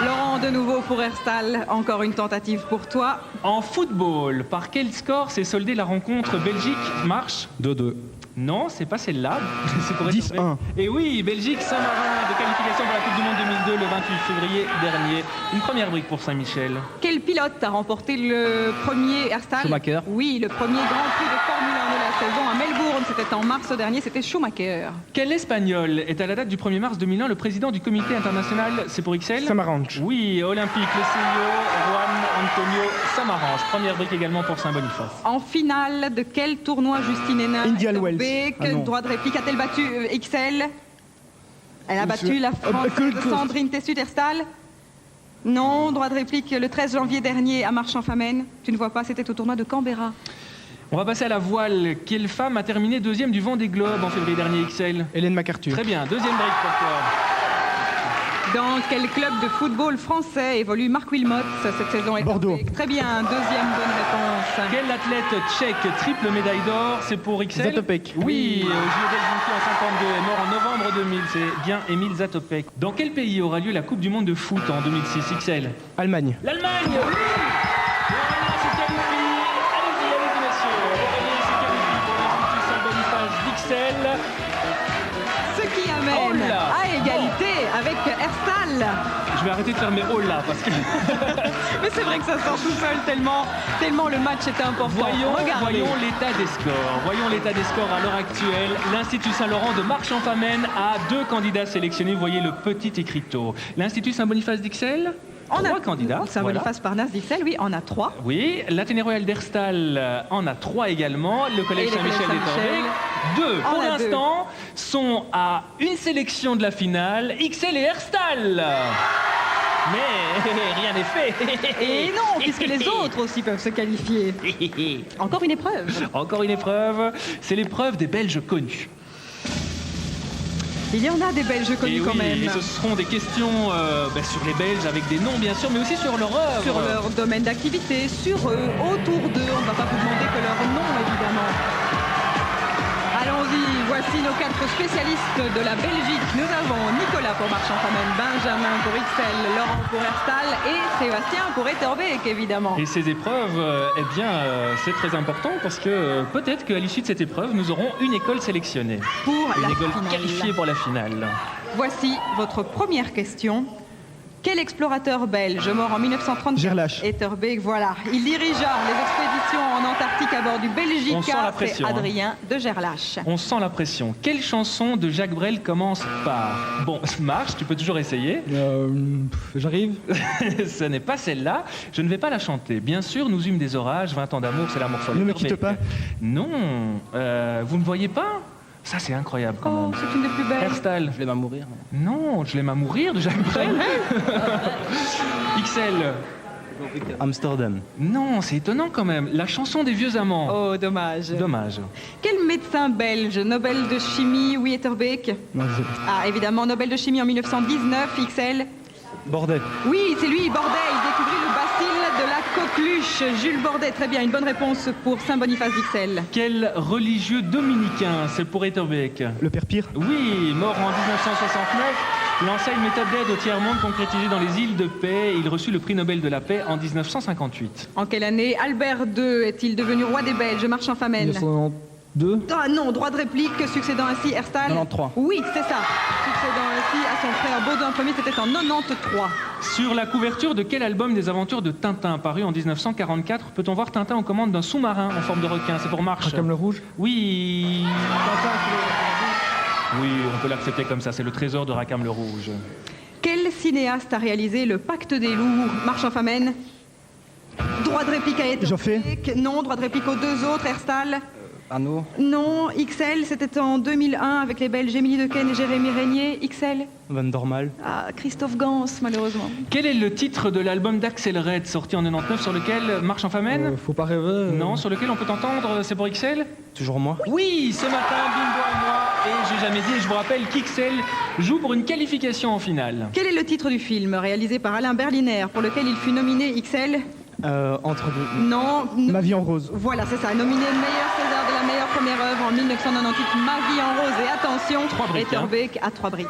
Laurent, de nouveau pour Herstal, encore une tentative pour toi. En football, par quel score s'est soldée la rencontre Belgique-Marche? 2-2. Non, c'est pas celle-là. C'est pour 10-1. Et oui, Belgique, Saint-Marin de qualification pour la Coupe du Monde 2002 le 28 février dernier. Une première brique pour Saint-Michel. Quel pilote a remporté le premier Herstal? Schumacher. Oui, le premier Grand Prix de Formule 1 de la saison à Melbourne. C'était en mars dernier, c'était Schumacher. Quel Espagnol est à la date du 1er mars 2001 le président du comité international, c'est pour XL? Samaranch. Oui, olympique, le CEO, Juan Antonio Samaranch. Première brique également pour Saint-Boniface. En finale de quel tournoi Justine Hénin? Indian Wells. Ah non. Droit de réplique, a-t-elle battu XL? Elle a battu la Française Sandrine Tessut-Herstal? Non, droit de réplique le 13 janvier dernier à Marche-en-Famenne. Tu ne vois pas, c'était au tournoi de Canberra. On va passer à la voile. Quelle femme a terminé deuxième du Vendée Globe en février dernier, XL? Hélène MacArthur. Très bien, deuxième break pour toi. Dans quel club de football français évolue Marc Wilmot cette saison? Bordeaux. Très bien, deuxième bonne réponse. Quel athlète tchèque triple médaille d'or? C'est pour XL? Zatopek. Oui, au JO d'Helsinki en 52 est mort en novembre 2000. C'est bien Émile Zatopek. Dans quel pays aura lieu la Coupe du Monde de foot en 2006, XL? Allemagne. L'Allemagne, oui. L'Allemagne se qualifie. Allez-y, messieurs. L'Allemagne se qualifie pour l'Institut Saint-Boniface d'XL. Ce qui amène Oh là. à égalité avec Herstal. Je vais arrêter de faire mes oh là parce que Mais c'est vrai que ça sort tout seul tellement le match était important. Regardez. voyons l'état des scores. Voyons l'état des scores à l'heure actuelle. L'Institut Saint-Laurent de Marche-en-Famenne a 2 candidats sélectionnés. Vous voyez le petit écriteau. L'Institut Saint-Boniface d'XL, 3 candidats. Saint-Boniface Parnasse d'XL, oui, on a 3. Oui, l'Athénée Royal d'Herstal en a 3 également. Le Collège Et le Saint-Michel Collège d'Étorbec, 2. On Pour a l'instant, sont à une sélection de la finale. XL et Herstal. Mais rien n'est fait. Et non, puisque les autres aussi peuvent se qualifier. Encore une épreuve. Encore une épreuve. C'est l'épreuve des Belges connus. Il y en a des Belges connus Et quand oui, même. et ce seront des questions sur les Belges avec des noms bien sûr, mais aussi sur leur œuvre. Sur leur domaine d'activité, sur eux, autour d'eux. On ne va pas vous demander que leur nom, évidemment. Allons-y, voici nos 4 spécialistes de la Belgique. Nous avons Nicolas pour Marche-en-Famenne, Benjamin pour XL, Laurent pour Herstal et Sébastien pour Etterbeek, évidemment. Et ces épreuves, c'est très important parce que peut-être qu'à l'issue de cette épreuve, nous aurons une école sélectionnée. Pour Une la école finale. qualifiée pour la finale. Voici votre première question. Quel explorateur belge mort en 1934 Gerlache. Etterbeek, voilà. Il dirigea les expéditions en Antarctique à bord du On sent la Belgica. C'est pression, hein. Adrien de Gerlache. On sent la pression. Quelle chanson de Jacques Brel commence par? Bon, marche, tu peux toujours essayer. J'arrive. Ce n'est pas celle-là. Je ne vais pas la chanter. Bien sûr, nous eûmes des orages, 20 ans d'amour, c'est l'amour folle. Ne me quitte pas. Non, vous ne voyez pas? Ça, c'est incroyable quand Oh, même. c'est une des plus belles. Herstal. Je l'aime à mourir. Non, je l'aime à mourir de Jacques Brel. XL. Amsterdam. Non, c'est étonnant quand même. La chanson des vieux amants. Oh, dommage. Dommage. Quel médecin belge, Nobel de chimie, oui, Etterbeek? Non, Ah, évidemment, Nobel de chimie en 1919, XL. Bordet. Oui, c'est lui, Bordet. Il découvrit le bacille de la coqueluche. Jules Bordet, très bien. Une bonne réponse pour Saint-Boniface d'XL. Quel religieux dominicain? C'est pour Etterbeek. Le père Pire. Oui, mort en 1969. Lança une méthode d'aide au tiers-monde concrétisée dans les îles de paix. Il reçut le prix Nobel de la paix en 1958. En quelle année Albert II est-il devenu roi des Belges? Marche-en-Famenne. 1992. Ah non, droit de réplique, succédant ainsi Herstal. 93. Oui, c'est ça. Succédant ainsi à son frère Baudouin Ier, c'était en 93. Sur la couverture de quel album des aventures de Tintin, paru en 1944, peut-on voir Tintin aux commandes d'un sous-marin en forme de requin? C'est pour Marche. Comme le rouge. Oui. Oui, on peut l'accepter comme ça. C'est le trésor de Rackham le Rouge. Quel cinéaste a réalisé Le Pacte des loups? Marche-en-Famenne. Droit de réplique à Etterbeek. Non, droit de réplique aux 2 autres. Herstal. Arnaud. Non, XL, c'était en 2001 avec les Belges Émilie Dequesne et Jérémy Régnier. XL. Van Dormal. Ah, Christophe Gans, malheureusement. Quel est le titre de l'album d'Axel Red, sorti en 99, sur lequel Marche-en-Famenne? Faut pas rêver. Non, sur lequel on peut entendre C'est pour XL? Toujours moi. Oui, ce matin, bingo à moi. Et j'ai jamais dit, et je vous rappelle qu'XL joue pour une qualification en finale. Quel est le titre du film réalisé par Alain Berliner pour lequel il fut nominé XL? Entre deux. Non. Ma vie en rose. Voilà, c'est ça. Nominé meilleur César de la meilleure première œuvre en 1998. Ma vie en rose. Et attention, 3 briques, Etterbeek à 3 briques.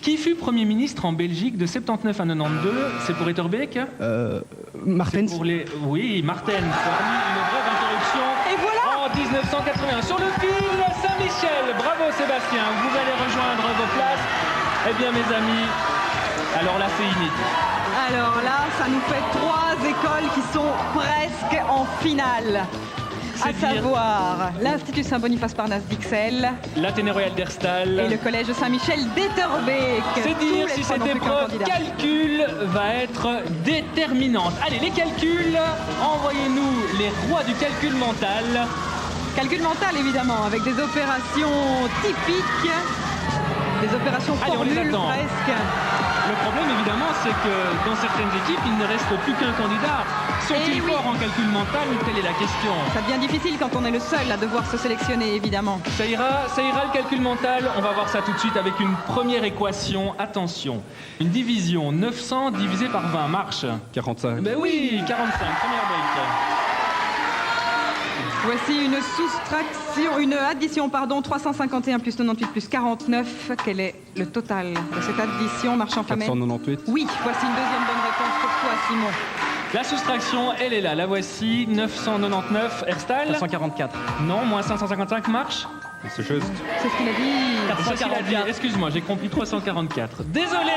Qui fut Premier ministre en Belgique de 79 à 92? C'est pour Etterbeek? Martens. Oui, Martens. Hormis une brève interruption. Et voilà. Oh en 1981. Sur le fil, Saint-Michel. Bravo Sébastien, vous allez rejoindre vos places. Eh bien mes amis, alors là c'est inédit. Alors là, ça nous fait 3 écoles qui sont presque en finale. À C'est dire. savoir l'Institut Saint-Boniface Parnasse d'Ixelles L'Athénée Royal d'Erstal. et le Collège Saint-Michel d'Etterbeek. C'est Tous dire les si trois cette n'ont plus qu'un épreuve candidat. calcul va être déterminante. Allez, les calculs, envoyez-nous les rois du calcul mental. Calcul mental, évidemment, avec des opérations typiques, des opérations Allez, on les formules attend. presque. Le problème, évidemment, c'est que dans certaines équipes, il ne reste plus qu'un candidat. Sont-ils Eh oui. forts en calcul mental? Telle est la question. Ça devient difficile quand on est le seul à devoir se sélectionner, évidemment. Ça ira le calcul mental. On va voir ça tout de suite avec une première équation. Attention, une division 900 divisé par 20 marche. 45. Ben oui, 45. Première brique. Voici une soustraction, une addition, pardon, 351 plus 98 plus 49. Quel est le total de cette addition, Marchand-Famenne? 498. Oui, voici une deuxième bonne réponse pour toi, Simon. La soustraction, elle est là. La voici. 999. Herstal. 444. Non, moins 555 marche. C'est juste. C'est ce qu'il a dit. C'est ce qu'il a dit. Excuse-moi, j'ai compris 344. Désolé.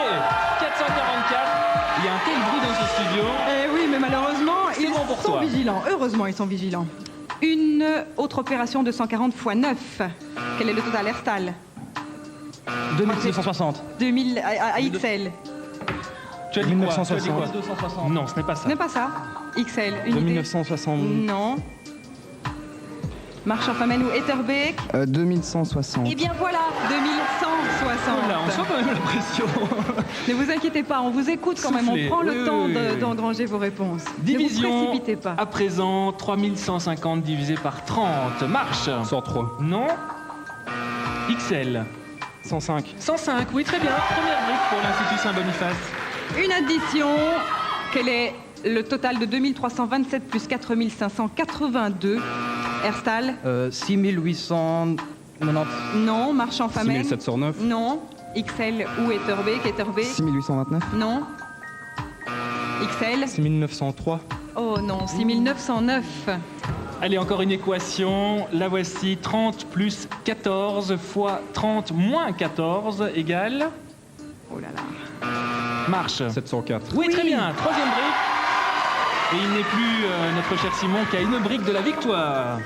444. Il y a un tel bruit dans ce studio. Eh oui, mais malheureusement, C'est ils bon pour sont toi. vigilants. Heureusement, ils sont vigilants. Une autre opération de 140 x 9. Quel est le total, Herstal? 2660. 2000 à XL. Tu as dit quoi? 1960. Tu as dit quoi? Non, ce n'est pas ça. Ce n'est pas ça. XL. Unité. 2960. Non. Marchand-Famenne ou Etterbeek. 2160. Eh bien voilà, 2160. Oh là, on sent quand même la pression. Ne vous inquiétez pas, on vous écoute quand même, Soufflez. on prend le Oui, temps oui, oui. d'engranger vos réponses. Ne vous Division précipitez pas. à présent 3150 divisé par 30. Marche. 103. Non. XL. 105. 105, oui, très bien. Première brique pour l'Institut Saint-Boniface. Une addition, quel est le total de 2327 plus 4582? Herstal? 6890. Non. Marchand-Famenne? 6709. Non. XL ou Etterbeek? Etterbeek? 6829. Non. XL? 6903. Oh non, 6909. Allez, encore une équation. La voici. 30 plus 14 fois 30 moins 14 égale... Oh là là. Marche. 704. Oui, très bien. Troisième brique. Et il n'est plus notre cher Simon qui a une brique de la victoire.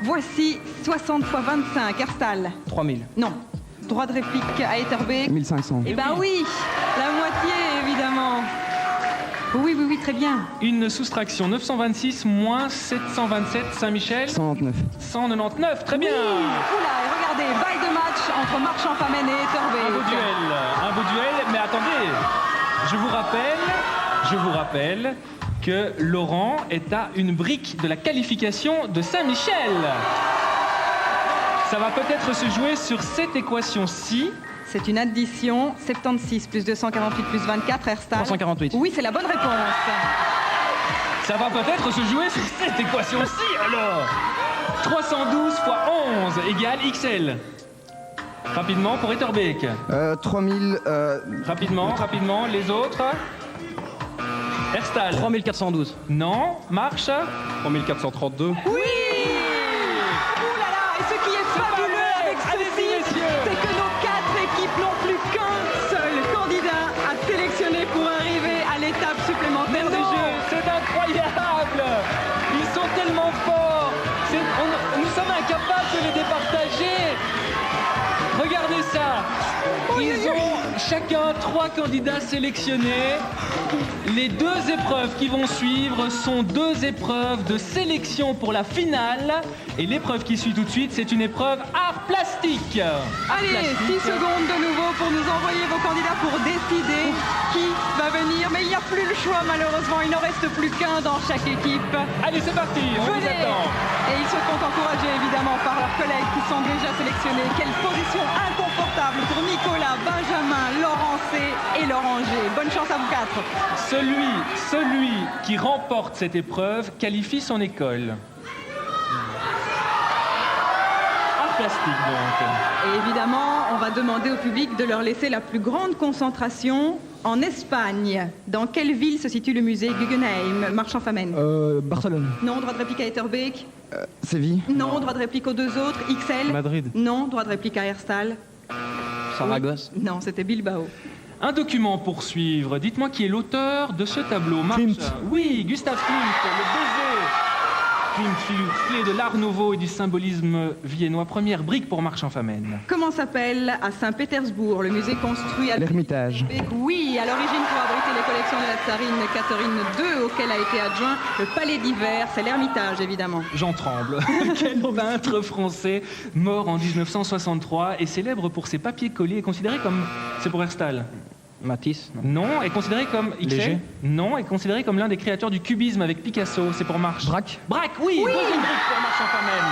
Voici 60 x 25, Herstal. 3000. Non. Droit de réplique à Etterbeek. 1500. Eh ben oui, la moitié évidemment. Oui, très bien. Une soustraction 926 moins 727 Saint-Michel. 199. 199, très bien. Oula, et regardez, bail de match entre Marchand-Famenne et Etterbeek. Un beau duel, mais attendez, je vous rappelle que Laurent est à une brique de la qualification de Saint-Michel. Ça va peut-être se jouer sur cette équation-ci. C'est une addition, 76 plus 248 plus 24, Herstal. 348. Oui, c'est la bonne réponse. Ça va peut-être se jouer sur cette équation-ci, alors. 312 fois 11 égale XL. Rapidement pour Etterbeek. 3000. Rapidement, les autres. Herstal. 3412. Non, marche. 3432. Oui. Ouh là là, et ce qui est fabuleux avec ceci, c'est que nos 4 équipes n'ont plus qu'un seul candidat à sélectionner pour arriver à l'étape supplémentaire du jeu. C'est incroyable. Ils sont tellement forts. Nous sommes incapables de les départager. Regardez ça. Ils ont chacun 3 candidats sélectionnés. Les 2 épreuves qui vont suivre sont 2 épreuves de sélection pour la finale. Et l'épreuve qui suit tout de suite, c'est une épreuve art plastique. Allez, 6 secondes de nouveau pour nous envoyer vos candidats pour décider qui va venir. Mais il n'y a plus le choix malheureusement, il n'en reste plus qu'un dans chaque équipe. Allez, c'est parti, on vous Venez. attend. Et ils se font encourager évidemment par leurs collègues qui sont déjà sélectionnés. Quelle position inconfortable pour Nicolas, Benjamin, Laurence et Laurent G. Bonne chance à vous 4. Celui qui remporte cette épreuve qualifie son école. Art plastique donc. Et évidemment, on va demander au public de leur laisser la plus grande concentration En Espagne, dans quelle ville se situe le musée Guggenheim? Marchand-Famenne. Barcelone. Non, droit de réplique à Etterbeek. Séville. Non, droit de réplique aux deux autres. XL. Madrid. Non, droit de réplique à Herstal. Saragosse. Non, c'était Bilbao. Un document pour suivre. Dites-moi qui est l'auteur de ce tableau. Klimt. Oui, Gustave Klimt, le baiser. Klimt fut clé de l'art nouveau et du symbolisme viennois. Première brique pour Marchand-Famenne. Comment s'appelle à Saint-Pétersbourg le musée construit à L'Ermitage. Oui, à l'origine pour abriter les collections de la tsarine Catherine II, auquel a été adjoint le palais d'hiver. C'est l'Ermitage, évidemment. J'en tremble. Quel peintre français mort en 1963 et célèbre pour ses papiers collés est considéré comme... C'est pour Herstal. Matisse. Non, est considéré comme XL. Léger. Non, est considéré comme l'un des créateurs du cubisme avec Picasso. C'est pour Marche. Braque. Braque, oui, deuxième brique pour Marchand-Famenne.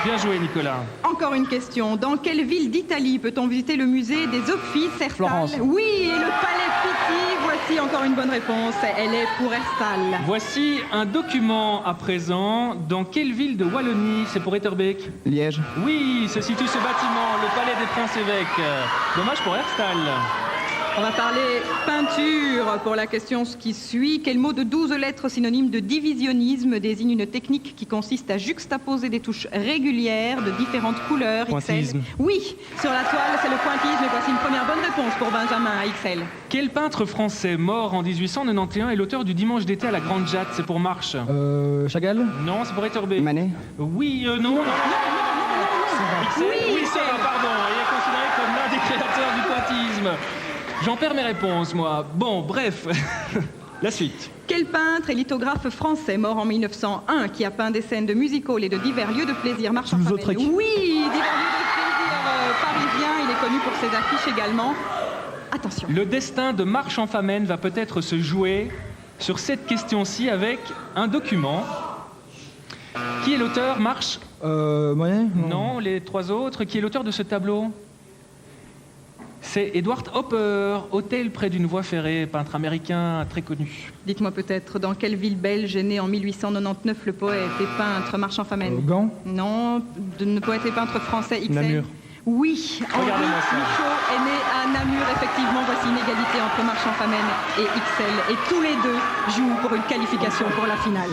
Bien joué, Nicolas. Encore une question. Dans quelle ville d'Italie peut-on visiter le musée des Offices Herstal? Florence. Oui, et le palais Pitti. Voici encore une bonne réponse. Elle est pour Herstal. Voici un document à présent. Dans quelle ville de Wallonie? C'est pour Etterbeek. Liège. Oui, se situe ce bâtiment, le palais des Princes-Évêques. Dommage pour Herstal. On va parler peinture pour la question qui suit. Quel mot de 12 lettres synonyme de divisionnisme désigne une technique qui consiste à juxtaposer des touches régulières de différentes couleurs? Pointillisme. XL. Oui, sur la toile, c'est le pointillisme. Et voici une première bonne réponse pour Benjamin à XL. Quel peintre français mort en 1891 est l'auteur du Dimanche d'été à la Grande Jatte? C'est pour Marche. Chagall. Non, c'est pour Etterbeek. Manet. Oui, non. XL. Oui, ça va, pardon. Il est considéré comme l'un des créateurs du pointillisme. J'en perds mes réponses, moi. Bon, bref. La suite. Quel peintre et lithographe français mort en 1901 qui a peint des scènes de music-hall et de divers lieux de plaisir? Toulouse-Lautrec. Oui, divers lieux de plaisir parisiens. Il est connu pour ses affiches également. Attention. Le destin de Marchand-Famenne va peut-être se jouer sur cette question-ci avec un document. Qui est l'auteur, Marche? Moyen. Non, les trois autres. Qui est l'auteur de ce tableau? C'est Edward Hopper, hôtel près d'une voie ferrée, peintre américain très connu. Dites-moi peut-être dans quelle ville belge est né en 1899 le poète et peintre Marchand-Famenne? Gand. Non, le poète et peintre français XL. Namur. Oui, Henri Regardez-moi ça. Michaud est né à Namur, effectivement. Voici une égalité entre Marchand-Famenne et XL. Et tous les deux jouent pour une qualification pour la finale.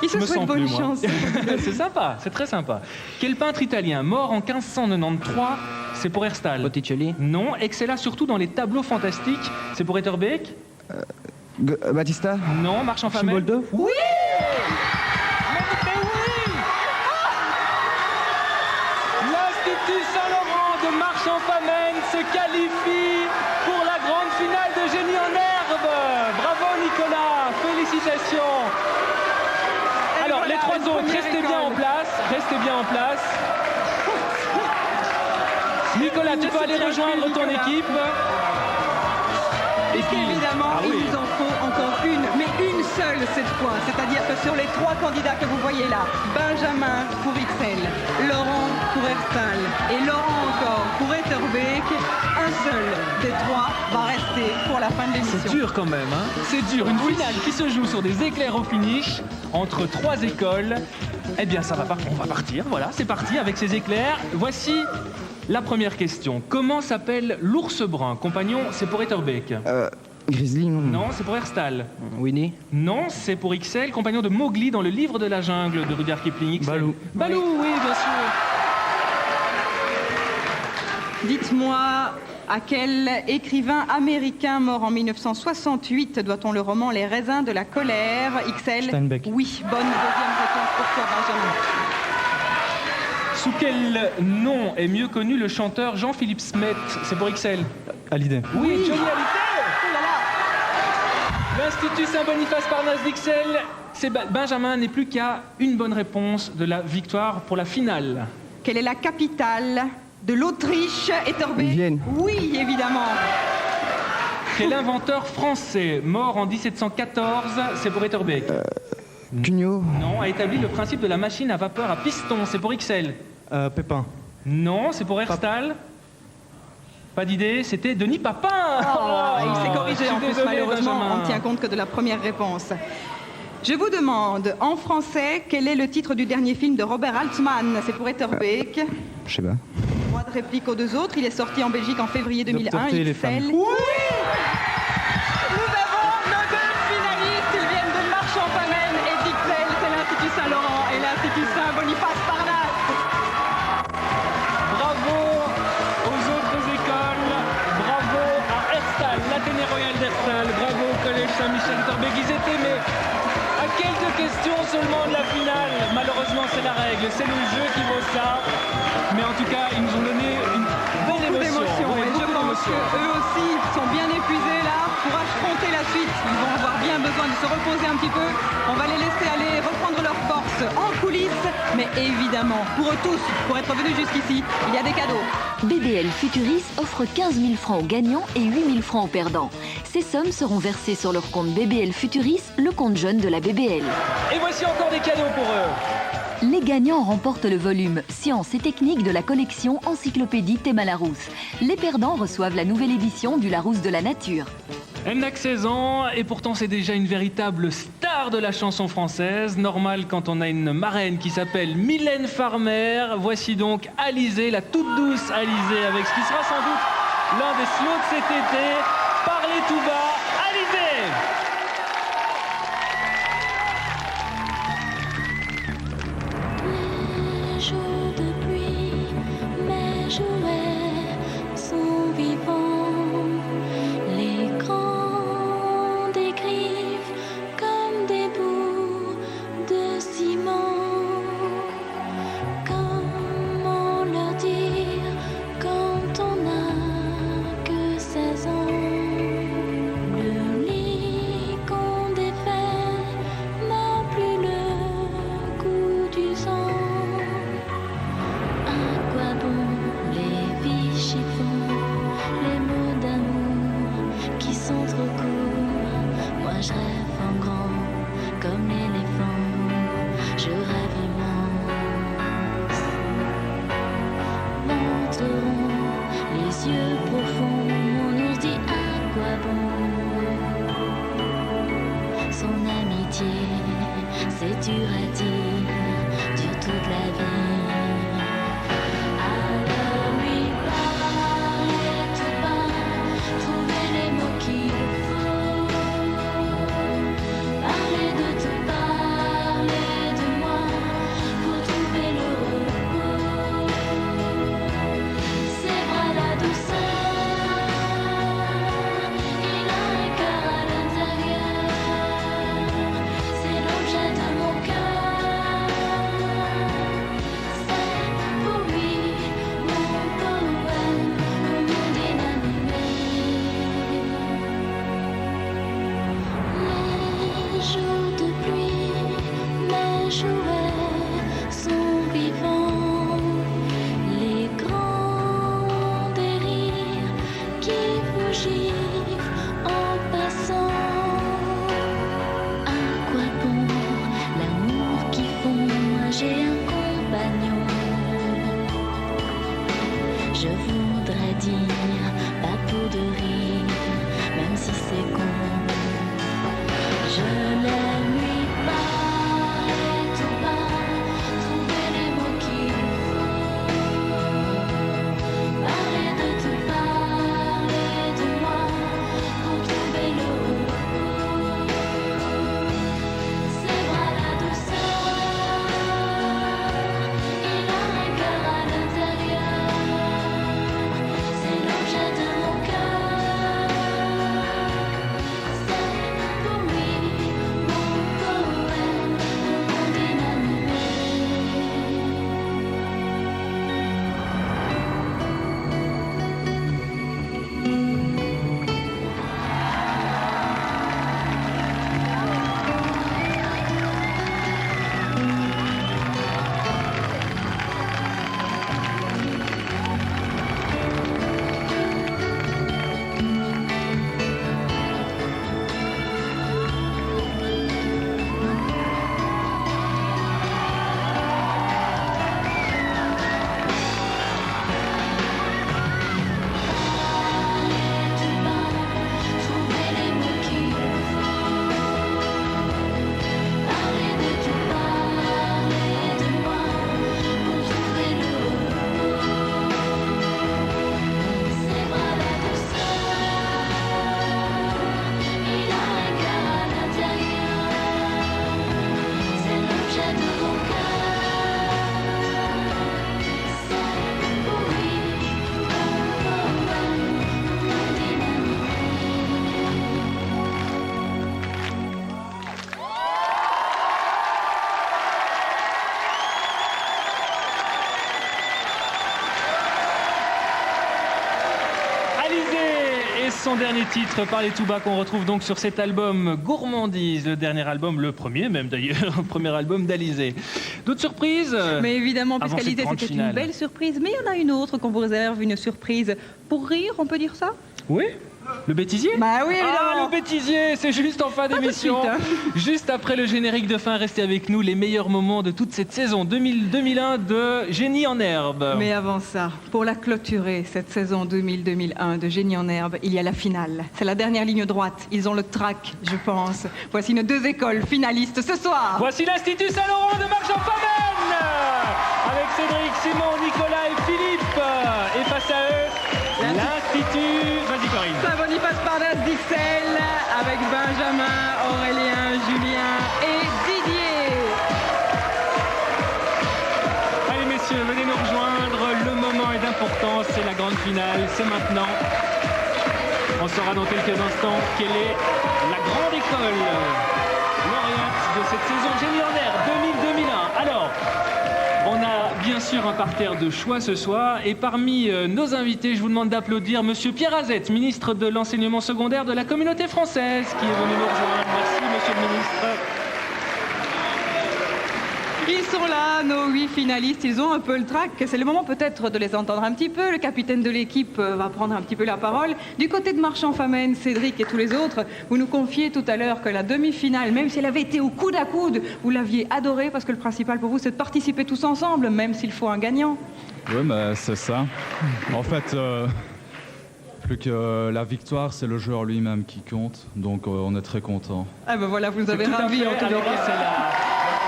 Ils se Je me souhaitent sens bonne plus, moi. chance. C'est sympa, c'est très sympa. Quel peintre italien mort en 1593? C'est pour Herstal. Botticelli. Non, excella surtout dans les tableaux fantastiques. C'est pour Etterbeek. Battista. Non, Marchand-Famenne. Archibald. Oui. Mais oui. L'Institut Saint-Laurent de Marchand-Famenne se qualifie pour la grande finale de Génie en herbe. Bravo Nicolas, félicitations. Alors voilà, les trois une autres, première restez bien école. en place, restez bien en place. Nicolas, tu peux aller rejoindre ton équipe. Et évidemment, il nous en faut encore une, mais une seule cette fois. C'est-à-dire que sur les trois candidats que vous voyez là, Benjamin pour XL, Laurent pour Herstal et Laurent encore pour Etterbeek, un seul des trois va rester pour la fin de l'émission. C'est dur quand même, hein. C'est dur. Une finale qui se joue sur des éclairs au finish entre trois écoles. Eh bien, ça va on va partir. Voilà, c'est parti avec ces éclairs. Voici la première question. Comment s'appelle l'ours brun? Compagnon, c'est pour Etterbeek. Grizzly. Non, c'est pour Herstal. Winnie. Non, c'est pour XL. Compagnon de Mowgli dans le livre de la jungle de Rudyard Kipling. XL. Balou. Balou, oui, bien sûr. Dites-moi, à quel écrivain américain mort en 1968 doit-on le roman Les raisins de la colère? XL. Steinbeck. Oui, bonne deuxième réponse pour toi, Benjamin. Sous quel nom est mieux connu le chanteur Jean-Philippe Smet? C'est pour XL. Hallyday. Oui, Johnny Hallyday. Oh là là. L'Institut Saint-Boniface Parnasse d'XL. C'est Benjamin n'est plus qu'à une bonne réponse de la victoire pour la finale. Quelle est la capitale de l'Autriche? Etterbeek. Vienne. Oui, évidemment. Quel inventeur français mort en 1714? C'est pour Etterbeek. Cugnot. Non, a établi le principe de la machine à vapeur à piston. C'est pour XL. Pépin. Non, c'est pour Herstal. Pas d'idée, c'était Denis Papin. Il s'est corrigé Je suis en plus, désolé, malheureusement, Benjamin. on ne tient compte que de la première réponse. Je vous demande, en français, quel est le titre du dernier film de Robert Altman? C'est pour Etterbeek. Je sais pas. Droit de réplique aux deux autres. Il est sorti en Belgique en février 2001. Docteur T et les femmes. Oui. tours seulement de la finale. Malheureusement, c'est la règle, c'est le jeu qui vaut ça. Mais en tout cas, ils nous ont donné une belle émotion. Et je pense qu'eux aussi sont bien épuisés là pour affronter la suite. Ils vont avoir bien besoin de se reposer un petit peu. On va les laisser aller reprendre leur force en coulisses. Mais évidemment, pour eux tous, pour être venus jusqu'ici, il y a des cadeaux. BBL Futuris offre 15 000 francs aux gagnants et 8 000 francs aux perdants. Ces sommes seront versées sur leur compte BBL Futuris, le compte jeune de la BBL. Et voici encore des cadeaux pour eux. Les gagnants remportent le volume Sciences et techniques de la collection Encyclopédie Théma Larousse. Les perdants reçoivent la nouvelle édition du Larousse de la nature. Elle n'a que 16 ans et pourtant c'est déjà une véritable star de la chanson française. Normal quand on a une marraine qui s'appelle Mylène Farmer. Voici donc Alizée, la toute douce Alizée, avec ce qui sera sans doute l'un des slows de cet été. Parlez tout bas, Alizée! Les jours de pluie, mes jouets sont vivants. Les grands dégriffent comme des bouts de ciment. Comment leur dire quand on n'a que 16 ans? Le lit qu'on défait n'a plus le goût du sang. À quoi bon les vies chiffons, les mots d'amour qui sont trop courts? Moi je rêve en grand comme l'éléphant, je rêve immense. Ventre rond, les yeux profonds, mon ours dit à quoi bon? Son amitié, c'est dur à dire, dure toute la vie. Alors lui parler tout bas, trouver les mots qu'il faut. Parler de tout, parler de moi, pour trouver le repos. Ses bras, la douceur, il a un cœur à l'intérieur. C'est l'objet de mon cœur. C'est pour lui mon poème, le monde inanimé. Les jours de pluie, mes jouets sont vivants. Les grands délires qui vous giflent en passant. À quoi bon l'amour qui fond? Moi j'ai un compagnon. Je voudrais dire pas pour de rire, même si c'est con. Je l'aime lui parler tout bas, trouver les mots qu'il faut. Parler de tout, parler de moi, pour trouver le repos. Ses bras, la douceur, il a un cœur à l'intérieur. son dernier titre par les Toubas qu'on retrouve donc sur cet album Gourmandise, le dernier album, le premier même d'ailleurs, le premier album d'Alizé. D'autres surprises? Mais évidemment, avant puisqu'Alizé cette grande c'était finale. une belle surprise, mais il y en a une autre qu'on vous réserve, une surprise pour rire, on peut dire ça? Oui. Le bêtisier? Bah oui, Ah, évidemment. le bêtisier, c'est juste en fin Pas tout de d'émission. suite, hein. Juste après le générique de fin, restez avec nous, les meilleurs moments de toute cette saison 2000-2001 de Génie en herbe. Mais avant ça, pour la clôturer, cette saison 2000-2001 de Génie en herbe, il y a la finale. C'est la dernière ligne droite. Ils ont le trac, je pense. Voici nos deux écoles finalistes ce soir. Voici l'Institut Saint-Laurent de Marchand-Famenne avec Cédric, Simon, Nicolas et Philippe. Et face à eux, l'Institut... Vas-y Corinne. Saint-Boniface Parnasse d'Ixelles avec Benjamin, Aurélien, Julien et Didier. Allez messieurs, venez nous rejoindre. Le moment est d'importance, c'est la grande finale, c'est maintenant. On saura dans quelques instants quelle est la grande école lauréate de cette saison Génie en herbe 2000-2001. Alors, on a bien sûr un parterre de choix ce soir et parmi nos invités, je vous demande d'applaudir Monsieur Pierre Azette, ministre de l'Enseignement secondaire de la Communauté française, qui est venu nous rejoindre. Merci Monsieur le ministre. Ils sont là, nos 8 finalistes, ils ont un peu le trac. C'est le moment peut-être de les entendre un petit peu. Le capitaine de l'équipe va prendre un petit peu la parole. Du côté de Marchand-Famenne, Cédric et tous les autres, vous nous confiez tout à l'heure que la demi-finale, même si elle avait été au coude à coude, vous l'aviez adorée parce que le principal pour vous, c'est de participer tous ensemble, même s'il faut un gagnant. Oui, bah, c'est ça. En fait, plus que la victoire, c'est le joueur lui-même qui compte. Donc, on est très content. Ah ben voilà, vous nous avez Tout à ravis fait. en tous les Alors là, cas. c'est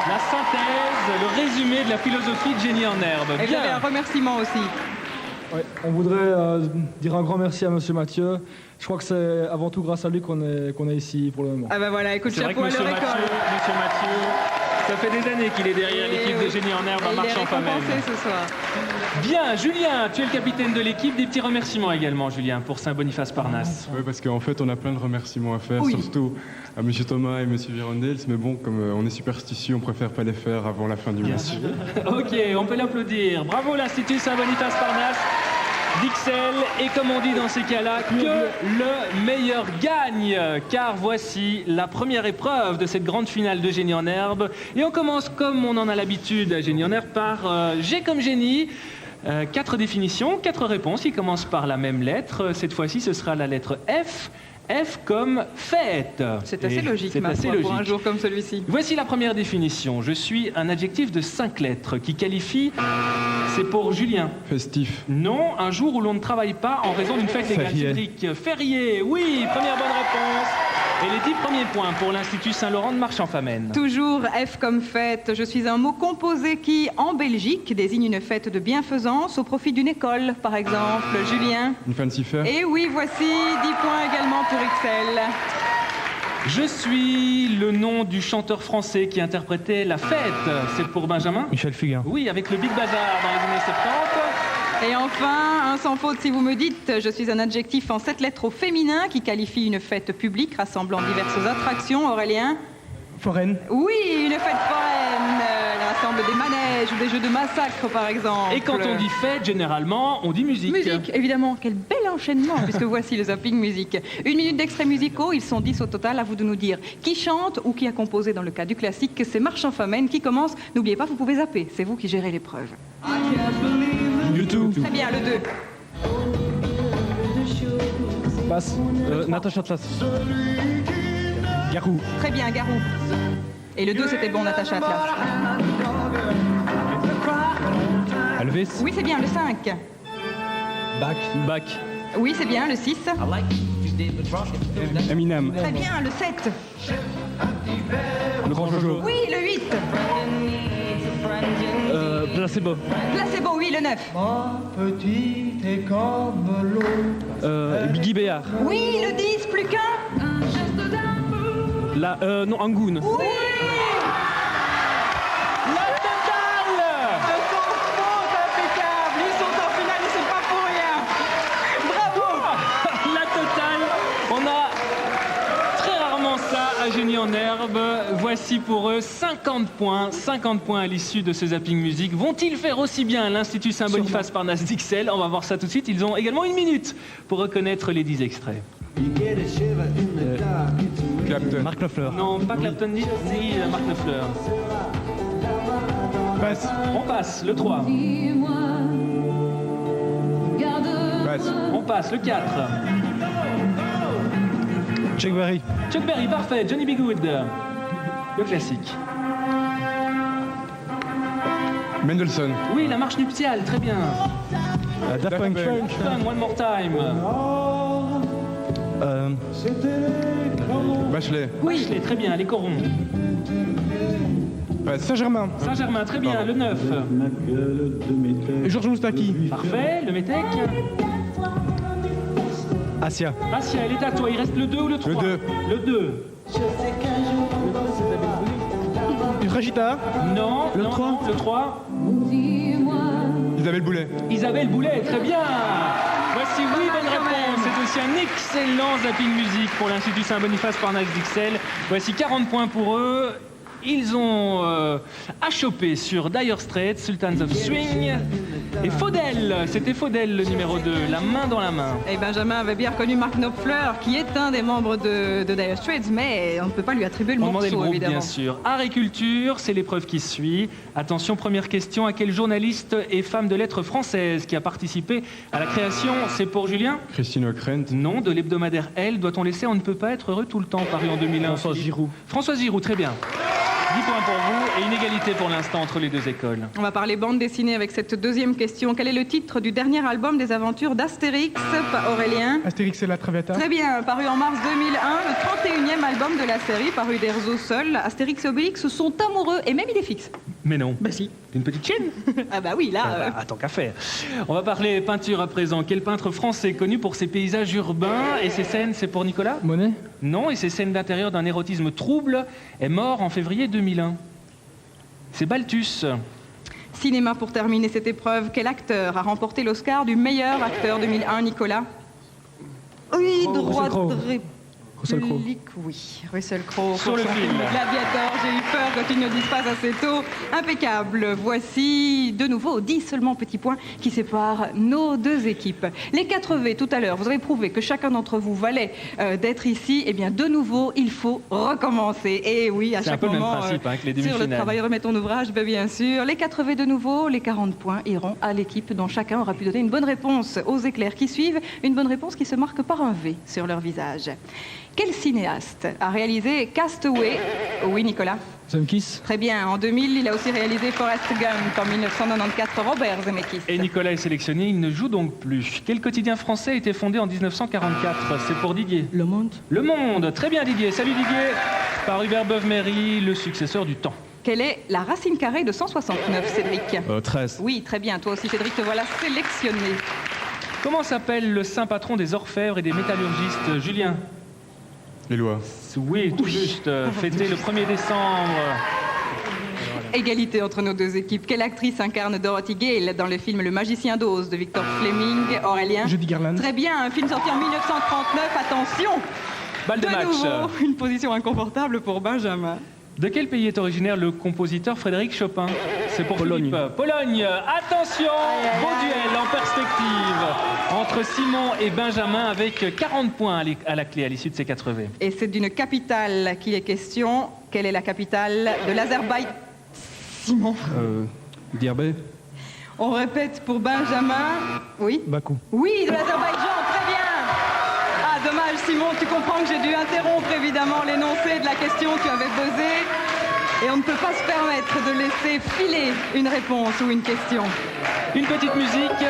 la synthèse, le résumé de la philosophie de Génie en herbe. Et vous avez un remerciement aussi. Ouais, on voudrait dire un grand merci à Monsieur Mathieu. Je crois que c'est avant tout grâce à lui qu'on est ici pour le moment. Ah ben voilà, écoute, C'est vrai que chapeau à Monsieur leur Mathieu, école. ça fait des années qu'il est derrière l'équipe de Génie en herbe à Et il est Marchand-Famenne. récompensé ce soir. Bien, Julien, tu es le capitaine de l'équipe. Des petits remerciements également, Julien, pour Saint-Boniface-Parnasse. Oui, parce qu'en fait, on a plein de remerciements à faire, Oui. surtout à M. Thomas et M. Virondels. Mais bon, comme on est superstitieux, on préfère pas les faire avant la fin du match. Ok, on peut l'applaudir. Bravo l'Institut Saint-Boniface-Parnasse d'Ixelles. Et comme on dit dans ces cas-là, que le meilleur gagne. Car voici la première épreuve de cette grande finale de Génie en herbe. Et on commence comme on en a l'habitude à Génie en herbe par G comme génie. 4 définitions, 4 réponses qui commencent par la même lettre. Cette fois-ci, ce sera la lettre F. F comme fête. C'est assez Et logique, c'est ma assez foi, pour un logique. jour comme celui-ci. Voici la première définition. Je suis un adjectif de 5 lettres qui qualifie... C'est pour Julien. Festif. Non, un jour où l'on ne travaille pas en raison d'une fête légale. Férié. Cédric, férié, oui, première bonne réponse. Et les 10 premiers points pour l'Institut Saint-Laurent de Marchand-Famenne. Toujours F comme fête. Je suis un mot composé qui, en Belgique, désigne une fête de bienfaisance au profit d'une école, par exemple. Julien. Une fancy fair. Et oui, voici 10 points également pour Excel. Je suis le nom du chanteur français qui interprétait La Fête. C'est pour Benjamin. Michel Fugain. Oui, avec le Big Bazar dans les années 70. Et enfin, un sans faute si vous me dites, je suis un adjectif en 7 lettres au féminin qui qualifie une fête publique rassemblant diverses attractions. Aurélien. Foraine. Oui, une fête foraine. Elle rassemble des manèges ou des jeux de massacre, par exemple. Et quand on dit fête, généralement, on dit musique. Musique, évidemment. Quel bel enchaînement, puisque voici le zapping musique. 1 minute d'extraits musicaux, ils sont 10 au total. À vous de nous dire qui chante ou qui a composé dans le cas du classique. C'est Marchand-Famenne qui commence. N'oubliez pas, vous pouvez zapper. C'est vous qui gérez l'épreuve. YouTube. Très bien, le 2. Basse. Natacha Atlas. Garou. Très bien, Garou. Et le 2, c'était bon, Natacha Atlas. Alves. Oui, c'est bien, le 5. Bach. Oui, c'est bien, le 6. Eminem. Très bien, le 7. Le Grand Jojo. Oui, le 8. Placebo. Placebo, oui, le 9. Biggie Béard. Oui, le 10, plus qu'un. Non, Angoon. Oui. La totale. Le sans faute, impeccable. Ils sont en finale et c'est pas pour rien. Bravo. La totale. On a très rarement ça à Génie en herbe. Voici pour eux 50 points. 50 points à l'issue de ce zapping musique. Vont-ils faire aussi bien à l'Institut Saint-Boniface-Parnasse d'Ixelles? On va voir ça tout de suite. Ils ont également 1 minute pour reconnaître les 10 extraits. Clapton. Mark Knopfler. Non, pas Clapton ni Mark Knopfler. Passe. On passe, le 3. Passe. On passe, le 4. Chuck Berry. Chuck Berry, parfait. Johnny B. Good. Le classique. Mendelssohn. Oui, la marche nuptiale, très bien. Daft Punk. Fun, one more time. Bachelet. Bachelet, très bien. Les corons. Passe. Saint-Germain. Saint-Germain, très bien. Le 9. Georges Moustaki. Parfait. Le Métèque. Asia. Asia, elle est à toi. Il reste le 2 ou le 3 2. Le 2. Rachita. Non. Le non, 3. non, le 3. Isabelle Boulet. Isabelle Boulet, très bien. Voici, oui, bonne réponse. C'est aussi un excellent zapping musique pour l'Institut Saint-Boniface Parnasse d'Ixelles. Voici 40 points pour eux. Ils ont achoppé sur Dire Straits, Sultans of Swing et Faudel. C'était Faudel le numéro 2, la main dans la main. Et Benjamin avait bien reconnu Mark Knopfler, qui est un des membres de Dire Straits, mais on ne peut pas lui attribuer le On demandait morceau, le groupe, évidemment. bien sûr. Art et culture, c'est l'épreuve qui suit. Attention, première question. À quel journaliste et femme de lettres française qui a participé à la création, c'est pour Julien? Christine Ockrent. Non, de l'hebdomadaire Elle. Doit-on laisser On ne peut pas être heureux tout le temps, paru en 2001. Françoise Giroud. Françoise Giroud, très bien. 10 points pour vous et une égalité pour l'instant entre les deux écoles. On va parler bande dessinée avec cette deuxième question. Quel est le titre du dernier album des aventures d'Astérix, Aurélien? Astérix et la Traviata. Très bien, paru en mars 2001, le 31e album de la série, paru d'Herzo seul. Astérix et Obélix sont amoureux et même idéfixes. Mais non. Bah si. Une petite chienne. Ah bah oui, là... Tant qu'à faire. On va parler peinture à présent. Quel peintre français connu pour ses paysages urbains et ses scènes, c'est pour Nicolas? Monet? Non, et ses scènes d'intérieur d'un érotisme trouble, est mort en février 2001. C'est Balthus. Cinéma pour terminer cette épreuve. Quel acteur a remporté l'Oscar du meilleur acteur 2001, Nicolas? Oui, droit de Russell Crowe. Oui, Russell Crowe. Sur pour le son film. Gladiator, j'ai eu peur quand ils ne disent pas assez tôt. Impeccable. Voici de nouveau 10 seulement petits points qui séparent nos deux équipes. Les 4V tout à l'heure, vous avez prouvé que chacun d'entre vous valait d'être ici. Eh bien, de nouveau, il faut recommencer. Et oui, à C'est un chaque peu le même moment, principe avec les sur le demi-finales. travail remet ton ouvrage, ben, bien sûr. Les 4V de nouveau, les 40 points iront à l'équipe dont chacun aura pu donner une bonne réponse aux éclairs qui suivent. Une bonne réponse qui se marque par un V sur leur visage. Quel cinéaste a réalisé Castaway? Oui, Nicolas. Zemeckis. Très bien. En 2000, il a aussi réalisé Forrest Gump. En 1994, Robert Zemeckis. Et Nicolas est sélectionné, il ne joue donc plus. Quel quotidien français a été fondé en 1944? C'est pour Didier. Le Monde. Le Monde. Très bien Didier. Salut Didier. Par Hubert Beuve-Méry, le successeur du Temps. Quelle est la racine carrée de 169, Cédric? 13. Oui, très bien. Toi aussi, Cédric, te voilà sélectionné. Comment s'appelle le saint patron des orfèvres et des métallurgistes, Julien? Les lois. Oui, tout juste. Fêté le 1er décembre. Égalité entre nos deux équipes. Quelle actrice incarne Dorothy Gale dans le film Le Magicien d'Oz de Victor Fleming? Aurélien? Judy Garland. Très bien, un film sorti en 1939. Attention! Balle de match. Nouveau, une position inconfortable pour Benjamin. De quel pays est originaire le compositeur Frédéric Chopin? C'est pour Pologne. Philippe. Pologne. Attention, beau duel en perspective entre Simon et Benjamin avec 40 points à la clé à l'issue de ces 4V. Et c'est d'une capitale qu'il est question. Quelle est la capitale de l'Azerbaïdjan? Simon. Dirbé. On répète pour Benjamin. Oui? Bakou. Oui, de l'Azerbaïdjan, très bien. Ah, dommage, Simon, tu comprends que j'ai dû interrompre évidemment l'énoncé de la question que tu avais posée. Et on ne peut pas se permettre de laisser filer une réponse ou une question. Une petite musique,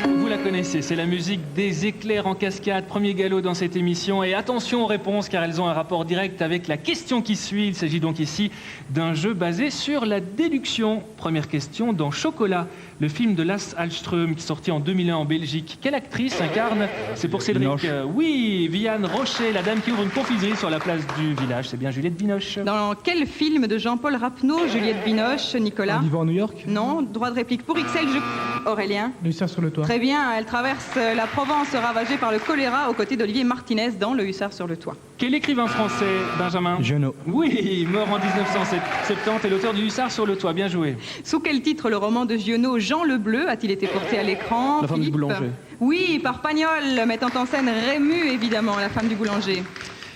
vous la connaissez, c'est la musique des éclairs en cascade, premier galop dans cette émission. Et attention aux réponses car elles ont un rapport direct avec la question qui suit. Il s'agit donc ici d'un jeu basé sur la déduction. Première question, dans Chocolat, le film de Lasse Hallström qui est sorti en 2001 en Belgique. Quelle actrice incarne? C'est pour Cédric. Binoche. Oui, Vianne Rocher, la dame qui ouvre une confiserie sur la place du village. C'est bien Juliette Binoche. Dans quel film de Jean-Paul Rapneau, Juliette Binoche, Nicolas? On y va à New York? Non, droit de réplique pour XL. Aurélien. Le hussard sur le toit. Très bien, elle traverse la Provence ravagée par le choléra aux côtés d'Olivier Martinez dans Le Hussard sur le toit. Quel écrivain français, Benjamin? Genot. Oui, mort en 1970 et l'auteur du Hussard sur le toit. Bien joué. Sous quel titre le roman de Giono Jean le Bleu a-t-il été porté à l'écran? La femme du boulanger. Oui, par Pagnol, mettant en scène Rému, évidemment, la femme du boulanger.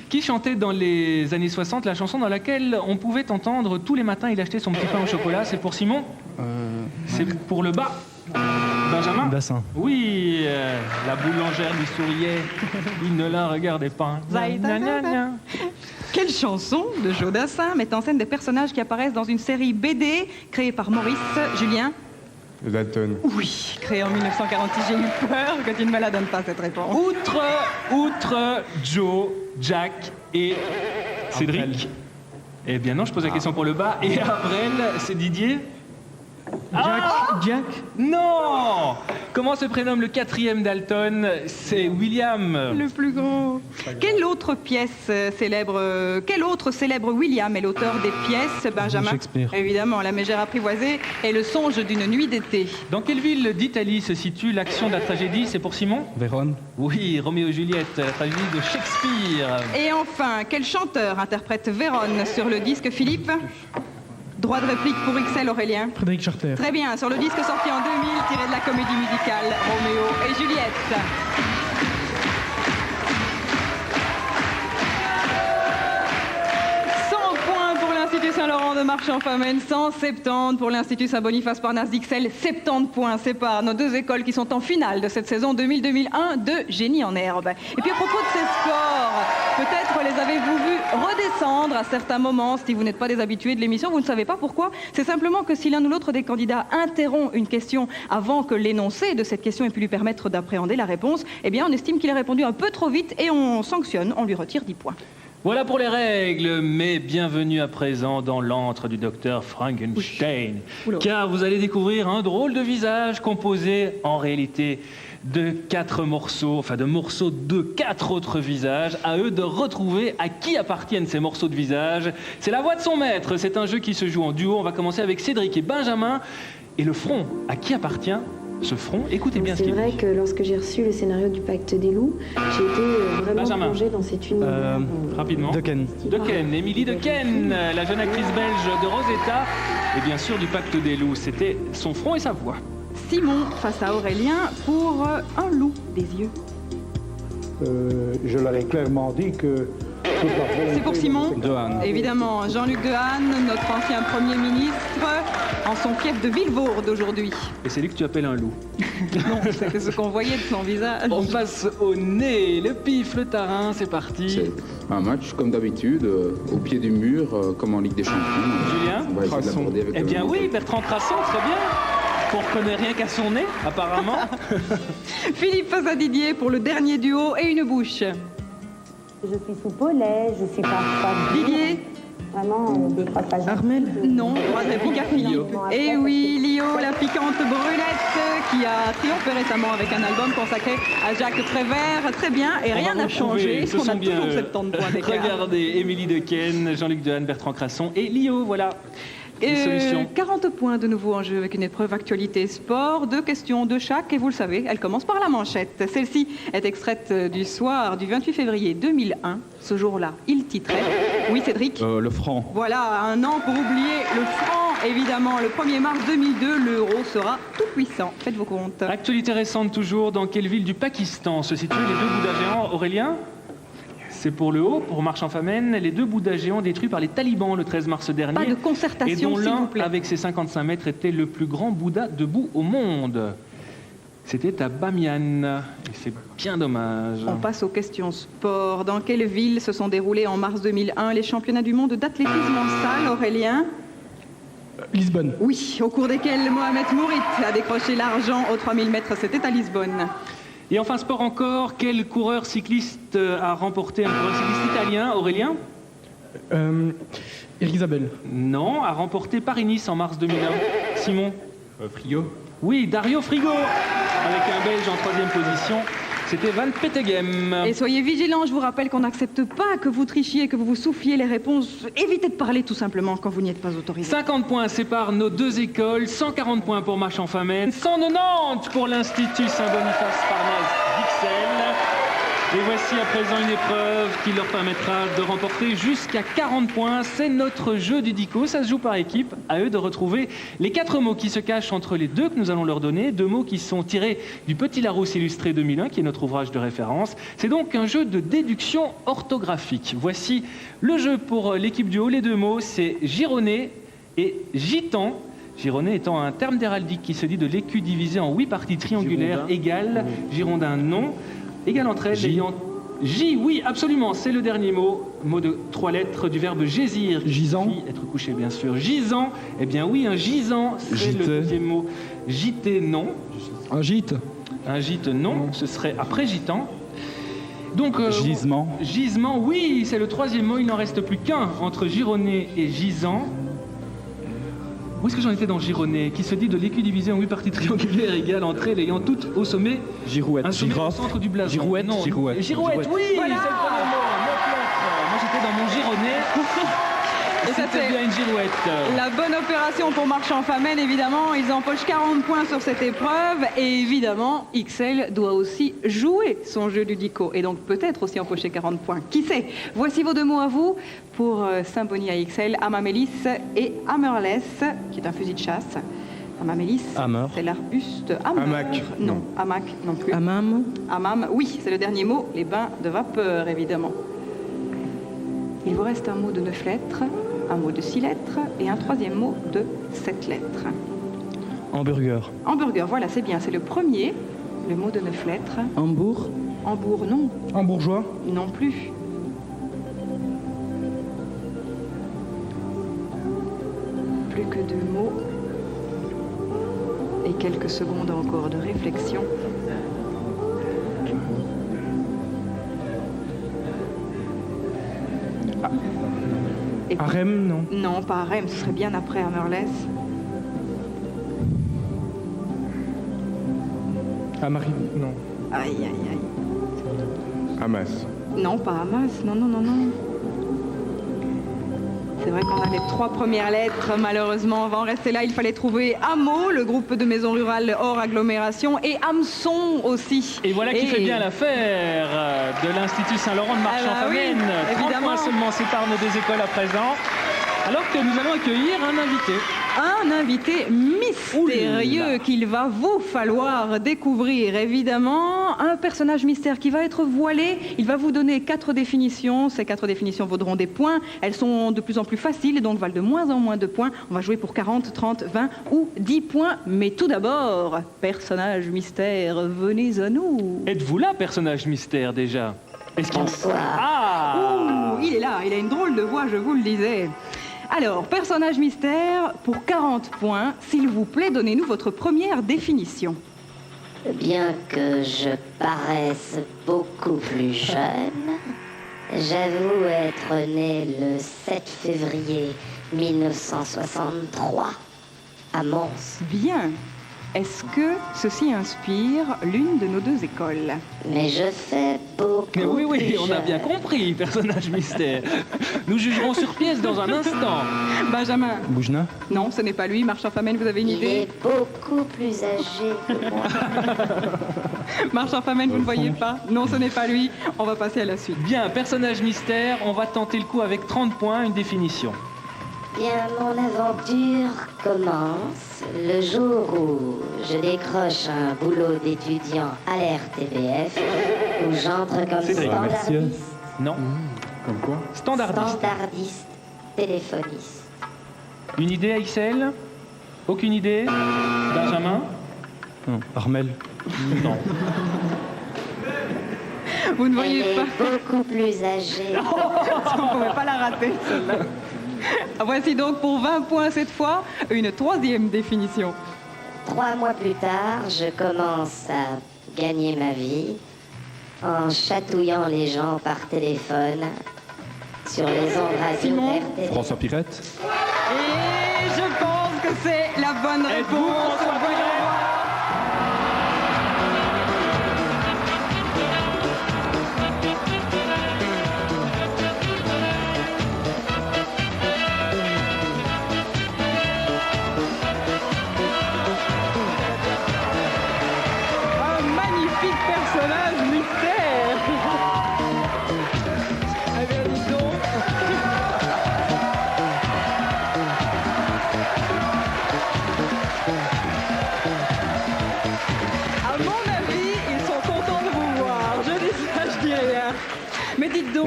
Qui chantait dans les années 60 la chanson dans laquelle on pouvait entendre tous les matins il achetait son petit pain au chocolat? C'est pour Simon? C'est pour le bas. Benjamin? Dassin. Oui, la boulangère lui souriait, il ne la regardait pas. Quelle chanson de Joe Dassin met en scène des personnages qui apparaissent dans une série BD créée par Maurice Julien? Dalton. Oui, créée en 1946. J'ai eu peur que tu ne me la donnes pas, cette réponse. Outre Joe, Jack et Cédric. Eh bien non, je pose la question pour le bas. Et Avrel, c'est Didier? Jack. Non! Comment se prénomme le quatrième Dalton? C'est William. Le plus grand. Quel autre célèbre William est l'auteur des pièces, Benjamin? Shakespeare. Évidemment, La Mégère apprivoisée et Le songe d'une nuit d'été. Dans quelle ville d'Italie se situe l'action de la tragédie? C'est pour Simon? Vérone. Oui, Roméo et Juliette, la tragédie de Shakespeare. Et enfin, quel chanteur interprète Vérone sur le disque, Philippe? Droit de réplique pour XL, Aurélien. Frédéric Charter. Très bien, sur le disque sorti en 2000, tiré de la comédie musicale Roméo et Juliette. L'Institut Saint-Laurent de Marchand-Famenne, 170 pour l'Institut Saint-Boniface Parnasse d'Ixelles, 70 points séparent nos deux écoles qui sont en finale de cette saison 2000-2001 de Génie en herbe. Et puis à propos de ces scores, peut-être les avez-vous vus redescendre à certains moments. Si vous n'êtes pas des habitués de l'émission, vous ne savez pas pourquoi. C'est simplement que si l'un ou l'autre des candidats interrompt une question avant que l'énoncé de cette question ait pu lui permettre d'appréhender la réponse, eh bien on estime qu'il a répondu un peu trop vite et on sanctionne, on lui retire 10 points. Voilà pour les règles, mais bienvenue à présent dans l'antre du docteur Frankenstein. Car vous allez découvrir un drôle de visage composé en réalité de 4 morceaux, enfin de morceaux de 4 autres visages. À eux de retrouver à qui appartiennent ces morceaux de visage. C'est la voix de son maître, c'est un jeu qui se joue en duo. On va commencer avec Cédric et Benjamin. Et le front, à qui appartient ce front? Écoutez bien ce qu'il dit. C'est vrai que lorsque j'ai reçu le scénario du Pacte des loups, j'ai été vraiment Benjamin. plongée dans cet univers. Rapidement. Dequesne. Dequesne, Émilie Dequesne, la jeune actrice belge de Rosetta, et bien sûr du Pacte des loups. C'était son front et sa voix. Simon face à Aurélien pour un loup des yeux. Je leur ai clairement dit que... C'est pour Simon. Dehaene. Évidemment, Jean-Luc Dehaene, notre ancien Premier ministre, en son fief de Villebourde aujourd'hui. Et c'est lui que tu appelles un loup. Non, c'était ce qu'on voyait de son visage. On passe au nez, le pif, le tarin, c'est parti. C'est un match comme d'habitude, au pied du mur, comme en Ligue des Champions. Julien? On va essayer de l'aborder avec Eh bien oui, Bertrand Crasson, très bien. Qu'on reconnaît rien qu'à son nez, apparemment. Philippe face à Didier pour le dernier duo et une bouche. Je suis soupe au lait, je suis pas Didier? Vraiment, Armel? Non, droit de réplique à Philippe. Et oui, Lio, la piquante brunette qui a triomphé récemment avec un album consacré à Jacques Prévert. Très bien, et rien n'a changé. Ce On a sont bien toujours 70 points d'écart. Regardez, Émilie Dequesne, Jean-Luc Dehaene, Bertrand Crasson et Lio, voilà. Solution. 40 points de nouveau en jeu avec une épreuve actualité sport, 2 questions de chaque et vous le savez, elle commence par la manchette. Celle-ci est extraite du soir du 28 février 2001. Ce jour-là, il titrait... Oui, Cédric? Le franc. Voilà, un an pour oublier le franc, évidemment. Le 1er mars 2002, l'euro sera tout puissant. Faites vos comptes. Actualité récente toujours, dans quelle ville du Pakistan se situent les 2 Bouddhas géants? Aurélien? C'est pour le haut, pour Marchand-Famenne, les 2 Bouddhas géants détruits par les talibans le 13 mars dernier. Pas de concertation, et dont s'il vous l'un, plaît. avec ses 55 mètres, était le plus grand Bouddha debout au monde. C'était à Bamiyan. Et c'est bien dommage. On passe aux questions sport. Dans quelle ville se sont déroulés en mars 2001 les championnats du monde d'athlétisme en salle, Aurélien? Lisbonne. Oui, au cours desquels Mohamed Mourit a décroché l'argent aux 3000 mètres. C'était à Lisbonne. Et enfin, sport encore, quel coureur cycliste a remporté un coureur cycliste italien, Aurélien? Eric Isabelle. Non, a remporté Paris-Nice en mars 2001. Simon? Frigo. Oui, Dario Frigo, avec un Belge en 3e position. C'était Van Petegem. Et soyez vigilants, je vous rappelle qu'on n'accepte pas que vous trichiez, que vous vous souffliez les réponses. Évitez de parler tout simplement quand vous n'y êtes pas autorisé. 50 points séparent nos deux écoles, 140 points pour Marchand-Famenne, 190 pour l'Institut Saint-Boniface Parnasse d'Ixelles. Et voici à présent une épreuve qui leur permettra de remporter jusqu'à 40 points. C'est notre jeu du dico, ça se joue par équipe. À eux de retrouver les 4 mots qui se cachent entre les 2 que nous allons leur donner. 2 mots qui sont tirés du Petit Larousse illustré 2001, qui est notre ouvrage de référence. C'est donc un jeu de déduction orthographique. Voici le jeu pour l'équipe du haut. Les 2 mots, c'est gironné et gitan. Gironné étant un terme d'héraldique qui se dit de l'écu divisé en 8 parties triangulaires égales. Girondin, non. Égales entre elles, ayant J, oui, absolument, c'est le dernier mot. Mot de 3 lettres du verbe gésir. Gisant. Être couché, bien sûr. Gisant, eh bien oui, un gisant, c'est le deuxième mot. Gité, non. Un gîte. Un gîte, non. Ce serait après gitan. Donc, gisement. Gisement, oui, c'est le 3e mot. Il n'en reste plus qu'un entre gironné et gisant. Où est-ce que j'en étais dans gironné, qui se dit de l'écu divisé en 8 parties triangulaires égales entre elles, ayant toutes au sommet Girouette. un sommet au centre du blason. Girouette. Non, Girouette. Girouette, oui, Voilà. c'est le premier mot. 9 lettres. Moi j'étais dans mon gironné. Et ça, C'était c'est bien une girouette. la bonne opération pour Marchand-Famenne, évidemment. Ils empochent 40 points sur cette épreuve. Et évidemment, XL doit aussi jouer son jeu du dico. Et donc peut-être aussi empocher 40 points. Qui sait? Voici vos 2 mots à vous pour Saint-Bonny à XL, Amamélis et Hammerless, qui est un fusil de chasse. Amamélis, Hammer. c'est l'arbuste. Hammer. Hamac. Non, hamac non plus. Amam. Hammam, oui, c'est le dernier mot. Les bains de vapeur, évidemment. Il vous reste un mot de 9 lettres, un mot de 6 lettres et un 3e mot de 7 lettres. Hamburger. Hamburger, voilà, c'est bien, c'est le premier, le mot de 9 lettres. Hambourg. Hambourg, non, Un bourgeois. non plus. Plus que 2 mots et quelques secondes encore de réflexion. Et puis- Harem, non. Non, pas Harem, ce serait bien après Hammerless. Amari, non. Aïe, aïe, aïe. Hamas. Non, pas Hamas, non, non, non, non. C'est vrai qu'on a les 3 premières lettres, malheureusement. On va en rester là. Il fallait trouver Hameau, le groupe de maisons rurales hors agglomération, et Hameçon aussi. Et voilà qui fait bien l'affaire de l'Institut Saint-Laurent de Marchand-Famenne. Ah bah oui, 30 évidemment. points seulement séparent nos 2 écoles à présent. Alors que nous allons accueillir un invité. Un invité mystérieux qu'il va vous falloir découvrir, évidemment. Un personnage mystère qui va être voilé. Il va vous donner 4 définitions. Ces 4 définitions vaudront des points. Elles sont de plus en plus faciles et donc valent de moins en moins de points. On va jouer pour 40, 30, 20 ou 10 points. Mais tout d'abord, personnage mystère, venez à nous. Êtes-vous là, personnage mystère, déjà? Est-ce qu'il... Bonsoir. Ah! Ouh, il est là, il a une drôle de voix, je vous le disais. Alors, personnage mystère, pour 40 points, s'il vous plaît, donnez-nous votre première définition. Bien que je paraisse beaucoup plus jeune, j'avoue être né le 7 février 1963 à Mons. Bien. Est-ce que ceci inspire l'une de nos 2 écoles? Mais je fais beaucoup Mais oui, oui, plus on a bien jeune. compris, personnage mystère. Nous jugerons sur pièce dans un instant. Benjamin? Boujna. Non, ce n'est pas lui. Marchand-Famenne, vous avez une Il est idée? beaucoup plus âgé que moi. Marchand-Famenne, vous ne voyez pas? Non, ce n'est pas lui. On va passer à la suite. Bien, personnage mystère, on va tenter le coup avec 30 points, une définition. Bien, mon aventure commence le jour où je décroche un boulot d'étudiant à l'RTBF, où j'entre comme Cédric. standardiste, Non. Comme quoi? Standardiste. téléphoniste. Une idée, Axel? Aucune idée? Benjamin? Non. Armel. Non. Vous ne Elle voyez est pas? beaucoup plus âgée. On ne pouvait pas la rater, celle-là. Voici donc pour 20 points cette fois, une 3e définition. 3 mois plus tard, je commence à gagner ma vie en chatouillant les gens par téléphone sur les ondes radio Simon. d'RTBF. François Pirette. Et je pense que c'est la bonne Êtes-vous réponse. François Pirette?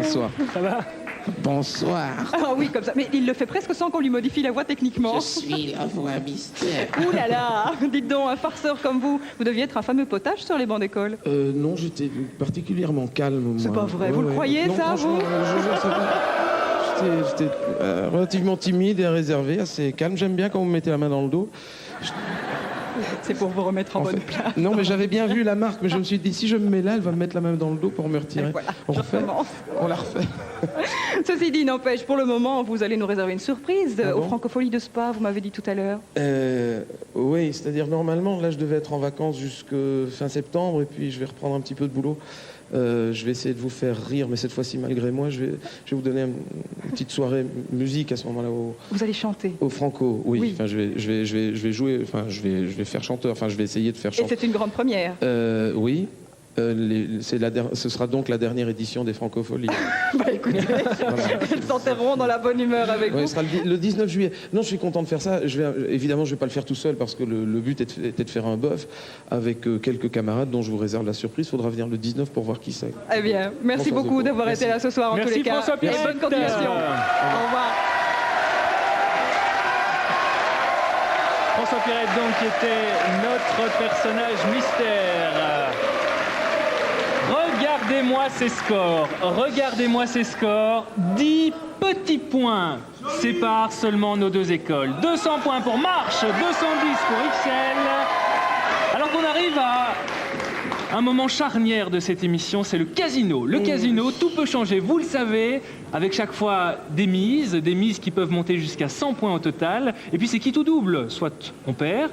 Bonsoir. Ça va? Bonsoir. Ah oui, comme ça. Mais il le fait presque sans qu'on lui modifie la voix techniquement. Je suis la voix mystère. Ouh là là. Dites donc, un farceur comme vous deviez être un fameux potage sur les bancs d'école. Non, j'étais particulièrement calme. C'est pas vrai, vous le croyez non, ça, vous? je jure, c'est pas... J'étais relativement timide et réservé, assez calme. J'aime bien quand vous me mettez la main dans le dos. C'est pour vous remettre en bonne place. Non, mais j'avais bien vu la marque, mais je me suis dit, si je me mets là, elle va me mettre la main dans le dos pour me retirer. Voilà, on refait. On la refait. Ceci dit, n'empêche, pour le moment, vous allez nous réserver une surprise Ah bon? aux Francopholies de Spa, vous m'avez dit tout à l'heure. Oui, c'est-à-dire normalement, là, je devais être en vacances jusqu'à fin septembre, et puis je vais reprendre un petit peu de boulot. Je vais essayer de vous faire rire, mais cette fois-ci, malgré moi, je vais vous donner une petite soirée musique à ce moment-là. Vous allez chanter? Au Franco, oui. Oui. Enfin, je vais jouer, enfin, je vais faire chanteur, enfin, je vais essayer de faire chanteur. Et c'est une grande première. Oui. Ce sera donc la dernière édition des Francopholies. Bah écoutez, elles s'enterreront dans la bonne humeur avec Ouais, vous. ce sera le 19 juillet. Non, je suis content de faire ça. Évidemment, je ne vais pas le faire tout seul parce que le but était de faire un bœuf avec quelques camarades dont je vous réserve la surprise. Il faudra venir le 19 pour voir qui c'est. Eh bien, merci beaucoup d'avoir été là ce soir en tous les cas. François Pierre. Et bonne continuation. Au revoir. François Pierrette, donc, qui était notre personnage mystère. Regardez-moi ces scores. Regardez-moi ces scores. 10 petits points séparent seulement nos deux écoles. 200 points pour Marche, 210 pour XL. Alors qu'on arrive à un moment charnière de cette émission, c'est le casino. Le casino, tout peut changer, vous le savez, avec chaque fois des mises qui peuvent monter jusqu'à 100 points au total. Et puis c'est qui tout double, soit on perd,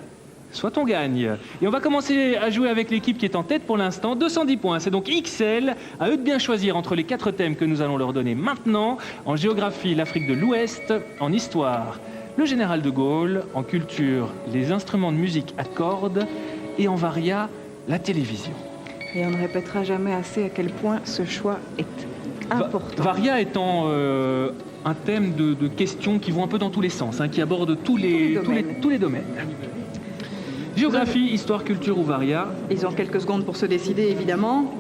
soit on gagne. Et on va commencer à jouer avec l'équipe qui est en tête pour l'instant, 210 points. C'est donc XL, à eux de bien choisir entre les 4 thèmes que nous allons leur donner maintenant. En géographie, l'Afrique de l'Ouest. En histoire, le général de Gaulle. En culture, les instruments de musique à cordes. Et en varia, la télévision. Et on ne répétera jamais assez à quel point ce choix est important. Varia étant un thème de questions qui vont un peu dans tous les sens, qui abordent tous les domaines. Géographie, histoire, culture ou varia. Ils ont quelques secondes pour se décider, évidemment.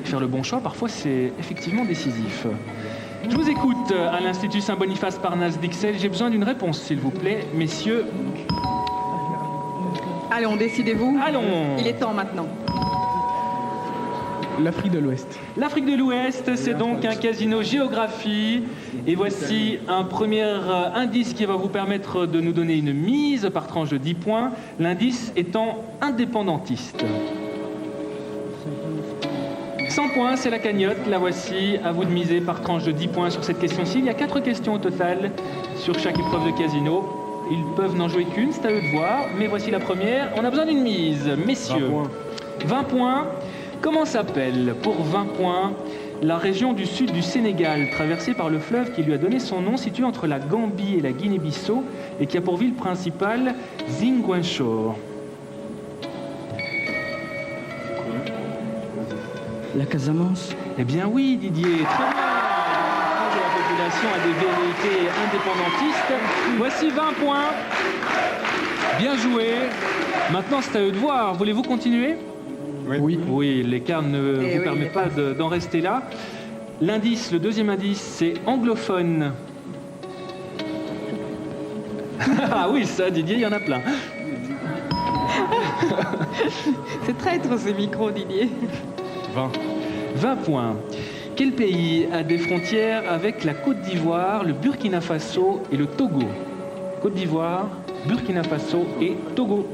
Faire le bon choix, parfois, c'est effectivement décisif. Je vous écoute à l'Institut Saint-Boniface Parnasse d'Ixelles. J'ai besoin d'une réponse, s'il vous plaît, messieurs. Allons, décidez-vous. Allons. Il est temps maintenant. L'Afrique de l'Ouest. L'Afrique de l'Ouest, c'est donc un casino géographie. Et voici un premier indice qui va vous permettre de nous donner une mise par tranche de 10 points. L'indice étant indépendantiste. 100 points, c'est la cagnotte. La voici. À vous de miser par tranche de 10 points sur cette question-ci. Il y a 4 questions au total sur chaque épreuve de casino. Ils peuvent n'en jouer qu'une, c'est à eux de voir. Mais voici la première. On a besoin d'une mise. Messieurs, 20 points. Comment s'appelle, pour 20 points, la région du sud du Sénégal, traversée par le fleuve qui lui a donné son nom, située entre la Gambie et la Guinée-Bissau, et qui a pour ville principale Ziguinchor? La Casamance. Eh bien oui, Didier, très bien. La population a des velléités indépendantistes. Voici 20 points. Bien joué. Maintenant, c'est à eux de voir. Voulez-vous continuer ? Oui, l'écart ne vous permet pas d'en rester là. L'indice, le deuxième indice, c'est anglophone. Ah oui, ça, Didier, il y en a plein. C'est traître ces micros, Didier. 20 points. Quel pays a des frontières avec la Côte d'Ivoire, le Burkina Faso et le Togo? Côte d'Ivoire, Burkina Faso et Togo.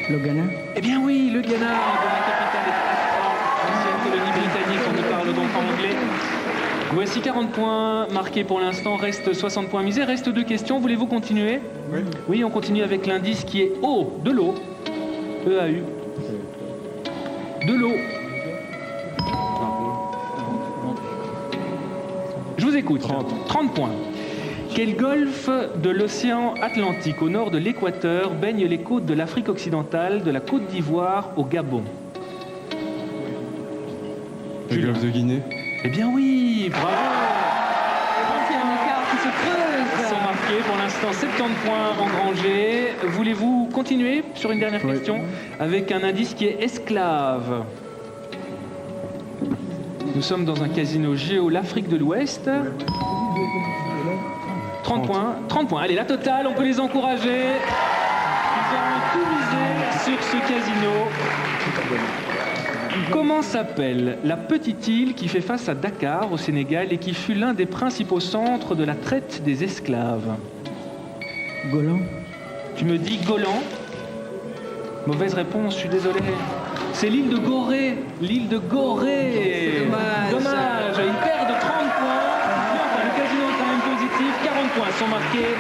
Le Ghana. Eh bien oui, le Ghana, de la capitale est ancienne colonie britannique, on y parle donc en anglais. Voici 40 points marqués pour l'instant, reste 60 points misés, reste 2 questions. Voulez-vous continuer? Oui, on continue avec l'indice qui est eau, de l'eau. EAU. De l'eau. Je vous écoute. 30 points. Quel golfe de l'océan Atlantique au nord de l'équateur baigne les côtes de l'Afrique occidentale, de la Côte d'Ivoire au Gabon? Le golfe de Guinée. Eh bien oui, bravo. C'est un écart qui se creuse. Ils sont marqués pour l'instant 70 points engrangés. Voulez-vous continuer sur une dernière question avec un indice qui est esclave? Nous sommes dans un casino Géo l'Afrique de l'Ouest. 30 points. 30 points. Allez, la totale, on peut les encourager. Ils ont tout misé sur ce casino. Comment s'appelle la petite île qui fait face à Dakar, au Sénégal, et qui fut l'un des principaux centres de la traite des esclaves? Golan. Tu me dis Golan? Mauvaise réponse, je suis désolé. C'est l'île de Gorée. L'île de Gorée. C'est dommage. Dommage. Ils perdent 30 points. Mais enfin, le casino est quand même positif. 40 points sont marqués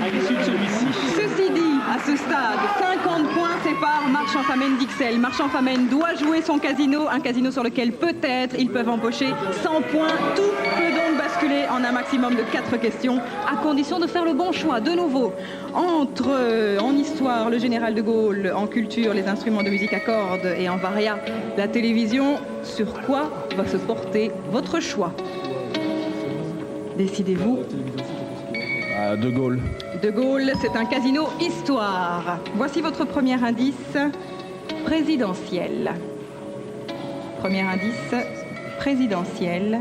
à l'issue de celui-ci. Ceci dit, à ce stade, 50 points séparent Marchand Famenne d'Ixelles. Marchand Famenne doit jouer son casino, un casino sur lequel peut-être ils peuvent empocher 100 points. Tout peut donc basculer en un maximum de 4 questions, à condition de faire le bon choix. De nouveau, entre en histoire, le général de Gaulle, en culture, les instruments de musique à cordes et en varia, la télévision, sur quoi va se porter votre choix? Décidez-vous. De Gaulle. De Gaulle, c'est un casino histoire. Voici votre premier indice présidentiel. Premier indice présidentiel.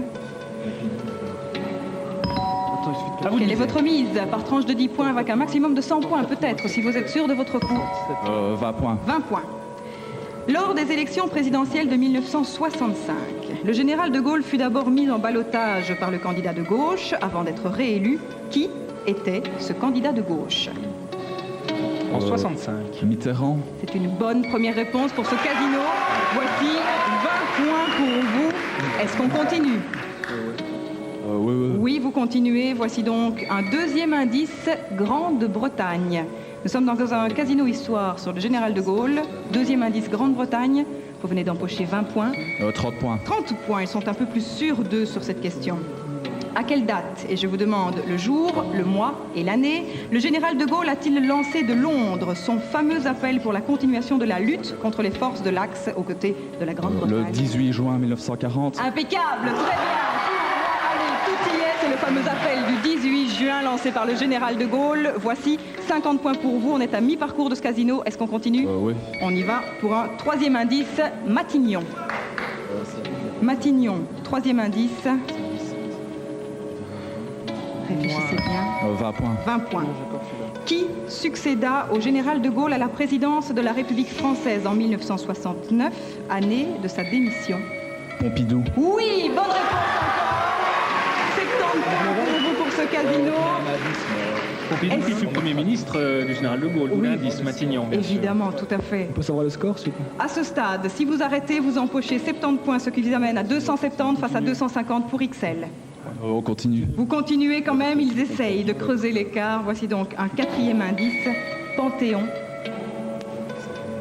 Quelle est votre mise? Par tranche de 10 points avec un maximum de 100 points peut-être, si vous êtes sûr de votre coup. 20 points. 20 points. Lors des élections présidentielles de 1965, le général de Gaulle fut d'abord mis en ballottage par le candidat de gauche avant d'être réélu. Qui était ce candidat de gauche? En 65. Mitterrand. C'est une bonne première réponse pour ce casino. Voici 20 points pour vous. Est-ce qu'on continue? Oui. Oui, vous continuez. Voici donc un deuxième indice, Grande-Bretagne. Nous sommes dans un casino histoire sur le général de Gaulle. Deuxième indice, Grande-Bretagne. Vous venez d'empocher 20 points. 30 points. 30 points, ils sont un peu plus sûrs d'eux sur cette question. À quelle date, et je vous demande le jour, le mois et l'année, le général de Gaulle a-t-il lancé de Londres son fameux appel pour la continuation de la lutte contre les forces de l'Axe aux côtés de la Grande-Bretagne? Le 18 juin 1940. Impeccable, très bien. Allez, tout y est, c'est le fameux appel du 18 juin lancé par le général de Gaulle. Voici 50 points pour vous, on est à mi-parcours de ce casino. Est-ce qu'on continue? Oui. On y va pour un troisième indice, Matignon. Matignon, troisième indice. Réfléchissez bien. 20 points. 20 points. Qui succéda au général de Gaulle à la présidence de la République française en 1969, année de sa démission? Pompidou. Oui, bonne réponse encore. 70 points pour vous pour ce casino. Pompidou qui fut Premier ministre du général de Gaulle. Oui, l'indice Matignon, bien évidemment, tout à fait. On peut savoir le score, s'il vous plaît? À ce stade, si vous arrêtez, vous empochez 70 points, ce qui vous amène à 270 face à 250 pour XL. On continue. Vous continuez quand même, ils essayent de creuser l'écart. Voici donc un quatrième indice, Panthéon.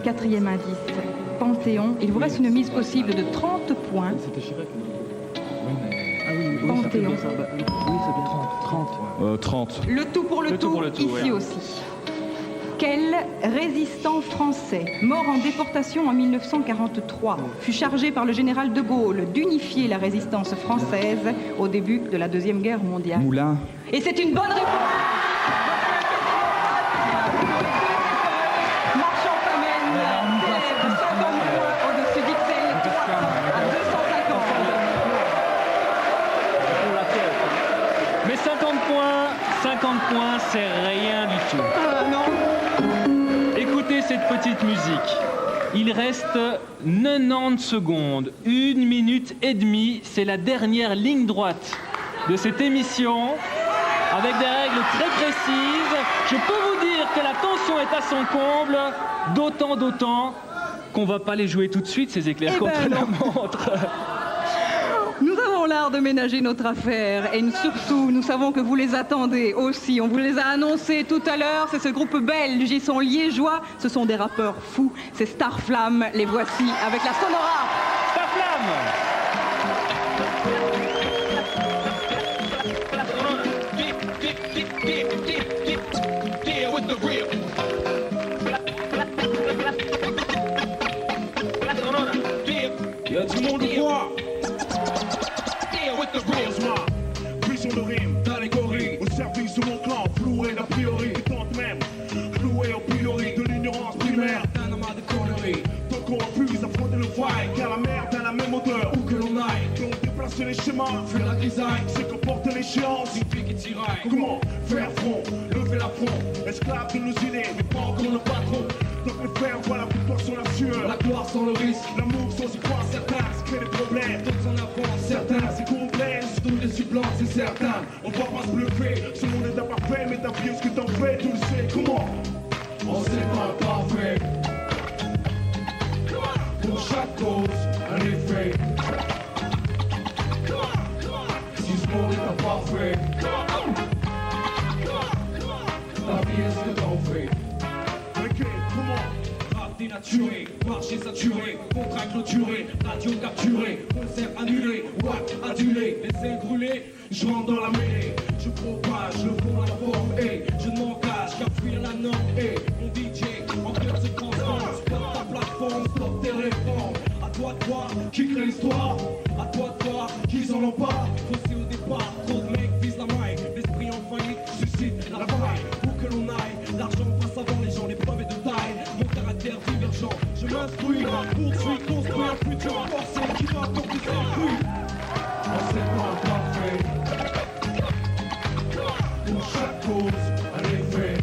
Quatrième indice, Panthéon. Il vous reste une mise possible de 30 points. Panthéon. Oui, c'est bien. 30. Le tout pour le tout, ici ouais. aussi. Quel résistant français, mort en déportation en 1943, fut chargé par le général de Gaulle d'unifier la résistance française au début de la Deuxième Guerre mondiale? Moulin. Et c'est une bonne réponse. Marchand Famenne, 50 points au-dessus d'Ixelles, 300 à 250. Mais 50 points, c'est rien du tout. Non. Écoutez cette petite musique. Il reste 90 secondes, 1 minute et demie. C'est la dernière ligne droite de cette émission, avec des règles très précises. Je peux vous dire que la tension est à son comble, d'autant qu'on va pas les jouer tout de suite, ces éclairs contre la montre. Nous avons l'art de ménager notre affaire et surtout, nous savons que vous les attendez aussi. On vous les a annoncés tout à l'heure. C'est ce groupe belge, ils sont liégeois. Ce sont des rappeurs fous. C'est Starflame. Les voici avec la Sonora. Starflame. Tout le monde le croit. Pris sur le rime, d'allégorie, au service de mon clan, floué d'a priori, qui tente même, floué au priori de l'ignorance primaire, d'un amas de conneries. Tant qu'on refuse d'affronter le fight, car la merde a la même odeur, où que l'on aille, donc déplace les schémas, fuir la grisaille, c'est que porte l'échéance. Une fille qui tiraille. Comment faire front, lever la front, esclave de nos idées, mais pas encore le patron. Donc les faire, voilà, victoire sans la sueur, la gloire sans le risque, l'amour sans y croire certains, c'est créer des problèmes, d'autres en avance, certains c'est complexe, surtout des sublances, c'est certain, on doit pas se bluffer, ce monde est imparfait, mais t'as bien ce que t'en fais, tu le sais, comment? On sait pas parfait, pour chaque cause, un effet, si ce monde est imparfait, t'as bien ce que t'en fais. Rap dénaturé, marché saturé, contrat clôturé, radio capturé, concert annulé, watt adulé, les ailes brûlées, je rentre dans la mêlée, je propage le fond à la forme et je ne m'engage qu'à fuir la norme et mon DJ en cœur se transforme, stop ta plateforme, stop tes réformes, à toi de voir qui crée l'histoire, à toi de voir qu'ils en ont pas, faussé au départ, trop de mecs visent la maille, l'esprit en faillite suscite la faille, pour que l'on aille, l'argent passe avant les gens, les preuves et de taille, mon caractère divergent, je m'instruis, poursuis, construis un futur forcé qui va porter ses fruits. On sait pas parfait, pour chaque cause, un effet.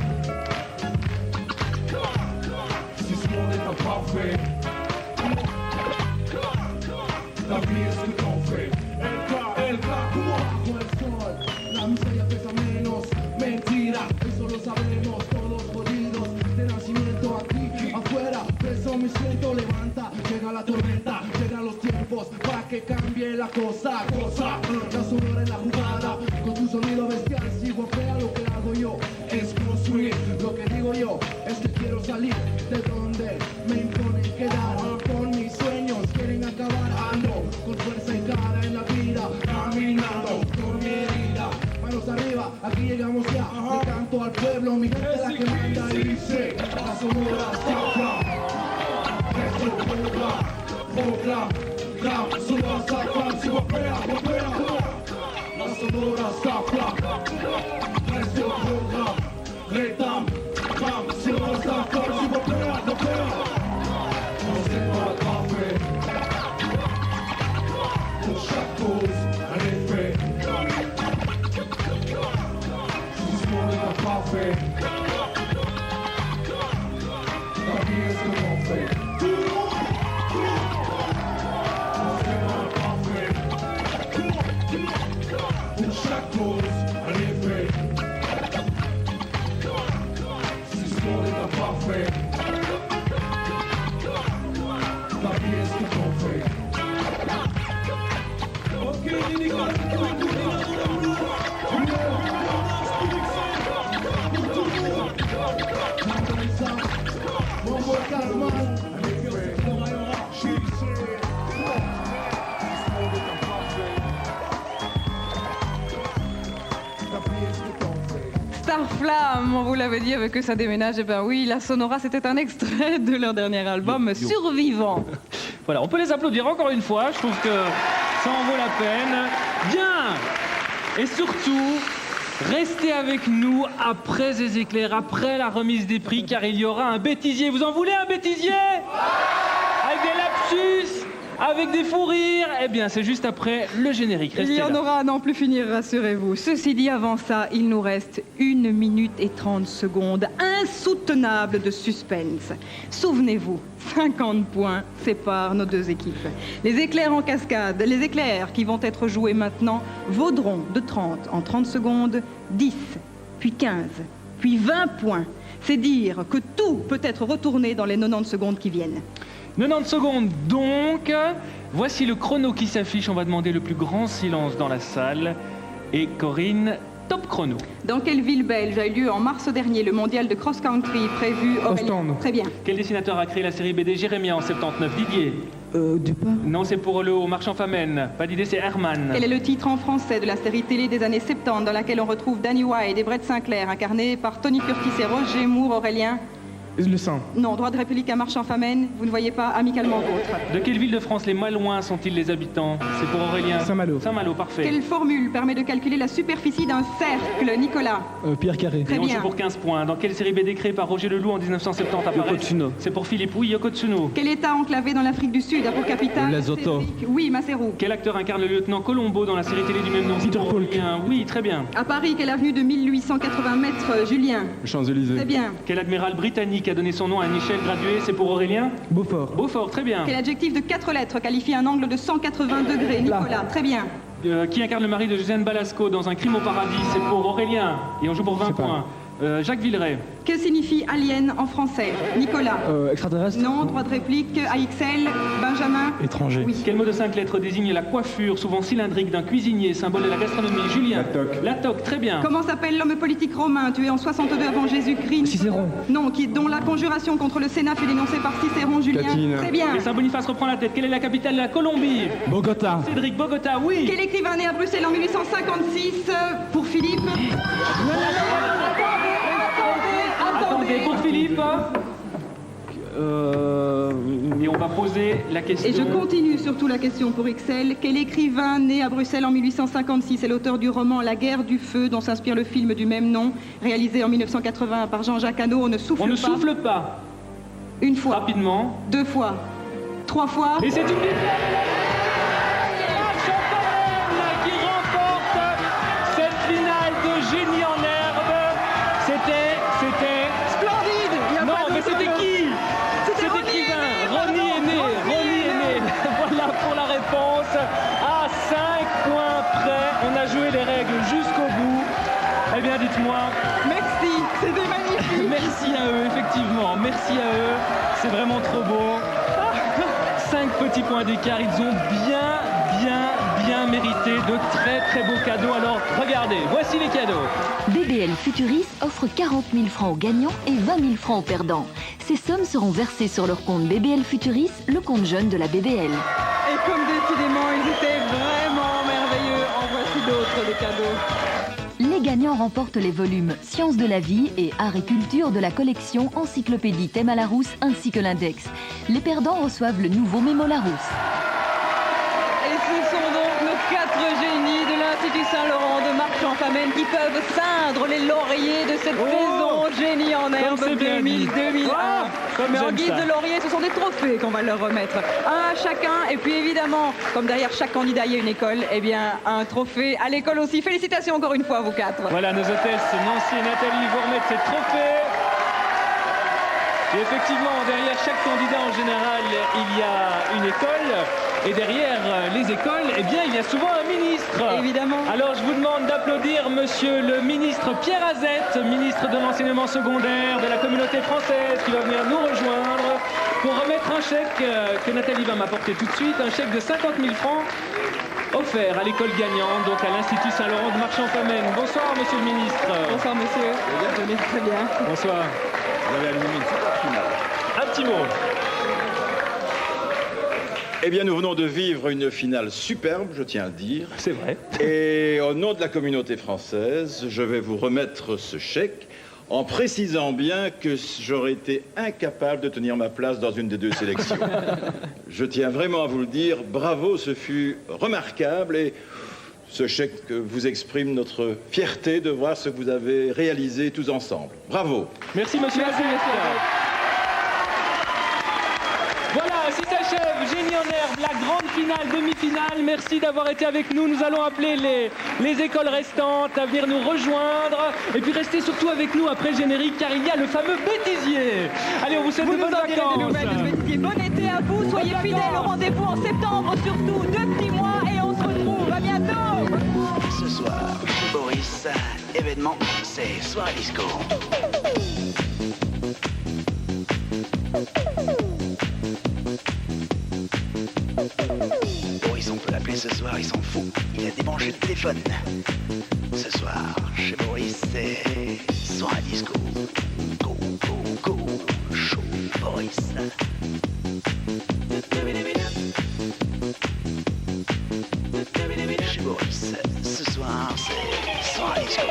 Si ce monde est imparfait, ta vie est ce que t'en fais. LK, comment? La miseria pesa menos, mentira, eso lo sabemos todos jodidos, de nacimiento aquí, afuera, preso me siento, levanta, llega la tormenta, llegan los tiempos, para que cambie la cosa, la sonora en la jugada, con tu sonido bestial, si guapea lo que hago yo, es construir, lo que digo yo, es que quiero salir de donde me imponen quedar, con mis sueños, quieren acabar, ando, con fuerza y cara en la vida, caminando, con mi herida, manos arriba, aquí llegamos ya, le canto al pueblo, mi gente la que manda y dice, la sonora sacra, nuestro program, sonora sacra, si guapea, la sonora sacra, nuestro program, retam, sonora sacra, si guapea, on sait pas parfait, pour chaque cause, un effet. Parfait. Ta vie est ce que l'on fait. On fait pas parfait. Pour chaque cause, un effet. Si ce monde est imparfait, ta vie est ce que l'on fait. Ok, Starflame, on vous l'avait dit avec que ça déménage, et ben oui, la Sonora c'était un extrait de leur dernier album Survivant. Voilà, on peut les applaudir encore une fois, je trouve que ça en vaut la peine. Bien! Et surtout, restez avec nous après les éclairs, après la remise des prix, car il y aura un bêtisier. Vous en voulez un bêtisier? Avec des lapsus, avec des fous rires? Eh bien, c'est juste après le générique. Restez Il y en là. aura à n'en plus finir, rassurez-vous. Ceci dit, avant ça, il nous reste 1 minute et 30 secondes insoutenables de suspense. Souvenez-vous, 50 points séparent nos deux équipes. Les éclairs en cascade, les éclairs qui vont être joués maintenant, vaudront de 30 en 30 secondes, 10, puis 15, puis 20 points. C'est dire que tout peut être retourné dans les 90 secondes qui viennent. 90 secondes donc. Voici le chrono qui s'affiche. On va demander le plus grand silence dans la salle. Et Corinne, top chrono. Dans quelle ville belge a eu lieu en mars dernier le mondial de cross-country prévu Ostende. Très bien. Quel dessinateur a créé la série BD Jérémia en 79? Didier? Dupin. Non, c'est pour le Marchand Famenne. Pas d'idée, c'est Herman. Quel est le titre en français de la série télé des années 70 dans laquelle on retrouve Danny White et Brett Sinclair incarnés par Tony Curtis et Roger Moore? Aurélien? Le sein. Non, droit de réplique à Marchand-Famenne, vous ne voyez pas amicalement vôtre. De quelle ville de France les Malouins sont-ils les habitants? C'est pour Aurélien. Saint-Malo. Saint-Malo, parfait. Quelle formule permet de calculer la superficie d'un cercle, Nicolas? Pierre Carré. Très Et on bien. joue pour 15 points. Dans quelle série BD créée par Roger Leloup en 1970 apparaît? Tsuno. C'est pour Philippe, oui, Yoko Tsuno. Quel État enclavé dans l'Afrique du Sud a pour capitale? Lesotho. Cédric? Oui, Maseroux. Quel acteur incarne le lieutenant Colombo dans la série télé du même nom? Peter Falk. Oui, très bien. À Paris, quelle avenue de 1880 mètres, Julien? Champs-Élysées. Très bien. Quel admiral britannique a donné son nom à une échelle graduée? C'est pour Aurélien. Beaufort. Beaufort, très bien. Quel adjectif de 4 lettres qualifie un angle de 180 degrés? Nicolas, très bien. Qui incarne le mari de Josiane Balasco dans Un crime au paradis? C'est pour Aurélien. Et on joue pour 20 points. Jacques Villeray. Que signifie alien en français? Nicolas. Extraterrestre. Non, droit de réplique, AXL, Benjamin. Étranger. Oui. Quel mot de 5 lettres désigne la coiffure, souvent cylindrique, d'un cuisinier, symbole de la gastronomie? Julien. La toque. La toque, très bien. Comment s'appelle l'homme politique romain tué en 62 avant Jésus-Christ? Cicéron. Non, dont la conjuration contre le Sénat fut dénoncée par Cicéron, Julien. Catine. Très bien. Et Saint-Boniface reprend la tête. Quelle est la capitale de la Colombie? Bogota. Cédric, Bogota, oui. Quel écrivain né à Bruxelles en 1856 pour Philippe? Attendez, pour Philippe. Et on va poser la question. Et je continue surtout la question pour XL. Quel écrivain né à Bruxelles en 1856 est l'auteur du roman La guerre du feu dont s'inspire le film du même nom, réalisé en 1980 par Jean-Jacques Hano? On ne souffle On pas. ne souffle pas. Une fois. Rapidement. 2 fois. 3 fois. Et c'est une victoire qui remporte cette finale de Génie en herbe. C'était... Splendide. Il y a Non, pas de mais c'était doute. qui? C'était Cet Ronnie écrivain. Aimé, Ronnie pardon. Aimé. Ronnie Ronnie Aimé. Voilà pour la réponse. À 5 points près, on a joué les règles jusqu'au bout. Eh bien, dites-moi. Merci, c'était magnifique. Merci à eux, effectivement. Merci à eux. C'est vraiment trop beau. 5 petits points d'écart. Ils ont bien mérité de très beaux cadeaux. Alors, regardez, voici les cadeaux. BBL Futuris offre 40 000 francs aux gagnants et 20 000 francs aux perdants. Ces sommes seront versées sur leur compte BBL Futuris, le compte jeune de la BBL. Et comme décidément, ils étaient vraiment merveilleux. En voici d'autres des cadeaux. Les gagnants remportent les volumes Sciences de la vie et Art et culture de la collection Encyclopédie Thème à Larousse ainsi que l'index. Les perdants reçoivent le nouveau Mémo Larousse. Et ce sont donc nos 4 génies de l'Institut Saint-Laurent de Marchand-Famenne qui peuvent ceindre les lauriers de cette saison Génie en herbe c'est bien dit. 2000-2001. Comme Mais en j'aime guise ça. de laurier, ce sont des trophées qu'on va leur remettre. Un à chacun. Et puis évidemment, comme derrière chaque candidat, il y a une école, eh bien un trophée à l'école aussi. Félicitations encore une fois à vous 4. Voilà, nos hôtesses Nancy et Nathalie vous remettent ces trophées. Et effectivement, derrière chaque candidat en général, il y a une école. Et derrière les écoles, eh bien, il y a souvent un ministre. Évidemment. Alors, je vous demande d'applaudir monsieur le ministre Pierre Azette, ministre de l'enseignement secondaire de la communauté française, qui va venir nous rejoindre pour remettre un chèque que Nathalie va m'apporter tout de suite, un chèque de 50 000 francs offert à l'école gagnante, donc à l'Institut Saint-Laurent de Marchand-Famenne. Bonsoir, monsieur le ministre. Bonsoir, monsieur. Venez très bien. Bonsoir. Vous avez animé une super finale. Un petit mot. Eh bien, nous venons de vivre une finale superbe, je tiens à le dire. C'est vrai. Et au nom de la communauté française, je vais vous remettre ce chèque en précisant bien que j'aurais été incapable de tenir ma place dans une des 2 sélections. Je tiens vraiment à vous le dire, bravo, ce fut remarquable et ce chèque vous exprime notre fierté de voir ce que vous avez réalisé tous ensemble. Bravo. Merci, monsieur Azette. Voilà, ainsi s'achève Génie en herbe, la grande finale, demi-finale. Merci d'avoir été avec nous. Nous allons appeler les écoles restantes à venir nous rejoindre. Et puis restez surtout avec nous après le générique, car il y a le fameux bêtisier. Allez, on vous souhaite de bonnes vacances. Bon été à vous. Soyez fidèles au rendez-vous en septembre, surtout 2 petits mois. Et on se retrouve. À bientôt. Ce soir, chez Boris, événement, c'est Soirée Disco. Boris, on peut l'appeler ce soir, il s'en fout. Il a débranché le téléphone. Ce soir, chez Boris, c'est Soirée Disco. Go, go, go, show Boris. Chez Boris, ce soir, c'est Soirée Disco.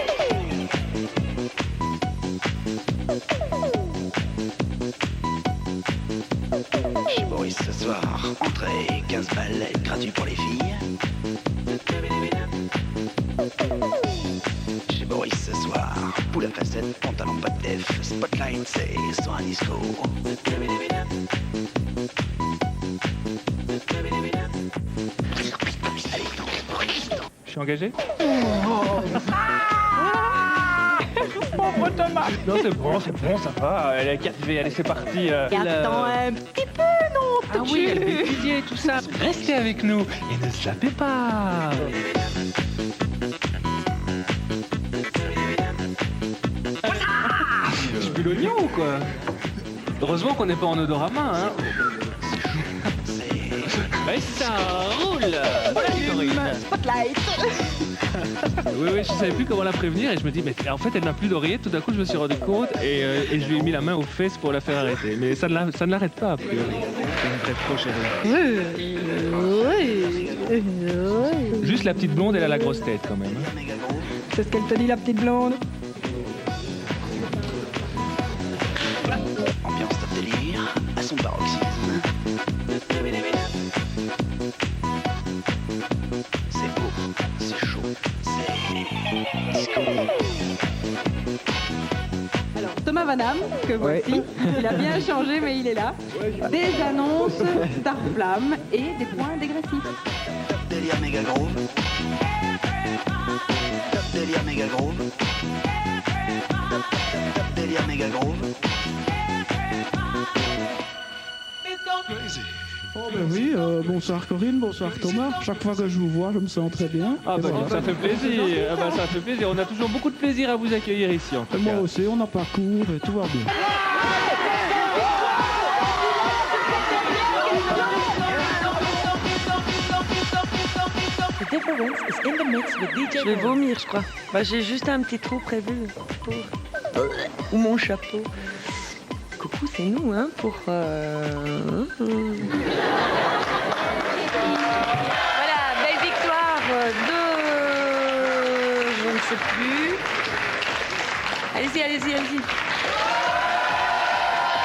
Boris ce soir, entrée, 15 balles, gratuit pour les filles. Chez Boris ce soir, poule à facettes, pantalon pas de def, spotlight, c'est soir disco. Allez, donc, Boris. Je suis engagé? Pauvre Thomas. Non, c'est bon, ça va. Elle est captivée, allez, c'est parti. Attends un petit peu, non? Ah oui, elle va étudier tout ça. Restez avec nous et ne zappez pas. Tu veux l'oignon ou quoi? Heureusement qu'on n'est pas en odorama, hein. Et ça roule. Spotlight. Oui, je savais plus comment la prévenir et je me dis, mais en fait, elle n'a plus d'oreiller. Tout d'un coup, je me suis rendu compte et je lui ai mis la main aux fesses pour la faire arrêter. Mais ça ne l'arrête pas, a priori. C'est trop chérie. Juste la petite blonde, elle a la grosse tête quand même. C'est ce qu'elle te dit, la petite blonde. Ambiance top délire, à son paroxysme. C'est beau, c'est chaud, c'est disco. Alors, Thomas Van Damme, que voici, il a bien changé, mais il est là. Des annonces, Starflamme et des points dégressifs. Top délire méga groove. Top délire méga groove. Top délire méga groove. Oh ben oui, bonsoir Corinne, bonsoir Thomas. Chaque fois que je vous vois, je me sens très bien. Ah bah voilà. ça fait plaisir. Ah bah, ça fait plaisir. On a toujours beaucoup de plaisir à vous accueillir ici. En tout Et moi cas. aussi, on a parcours et tout va bien. Je vais vomir, je crois. Bah, j'ai juste un petit trou prévu pour... Ou mon chapeau. Coucou, c'est nous, hein, pour... Voilà, belle victoire de... Je ne sais plus. Allez-y.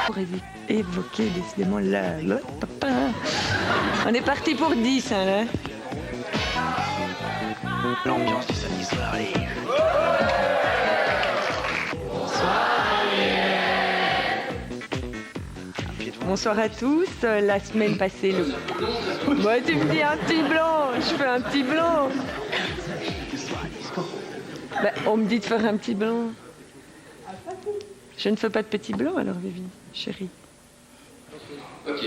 Pour évoquer décidément la... On est parti pour 10, hein, là. L'ambiance du samedi soir, allez. Bonsoir à tous. La semaine passée, Moi, tu me dis un petit blanc. Je fais un petit blanc. Bah, on me dit de faire un petit blanc. Je ne fais pas de petit blanc alors, Vivi, chérie. Ok,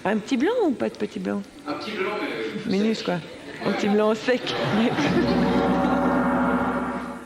Un petit blanc ou pas de petit blanc? un petit blanc, mais... Minus, quoi. Un petit blanc sec.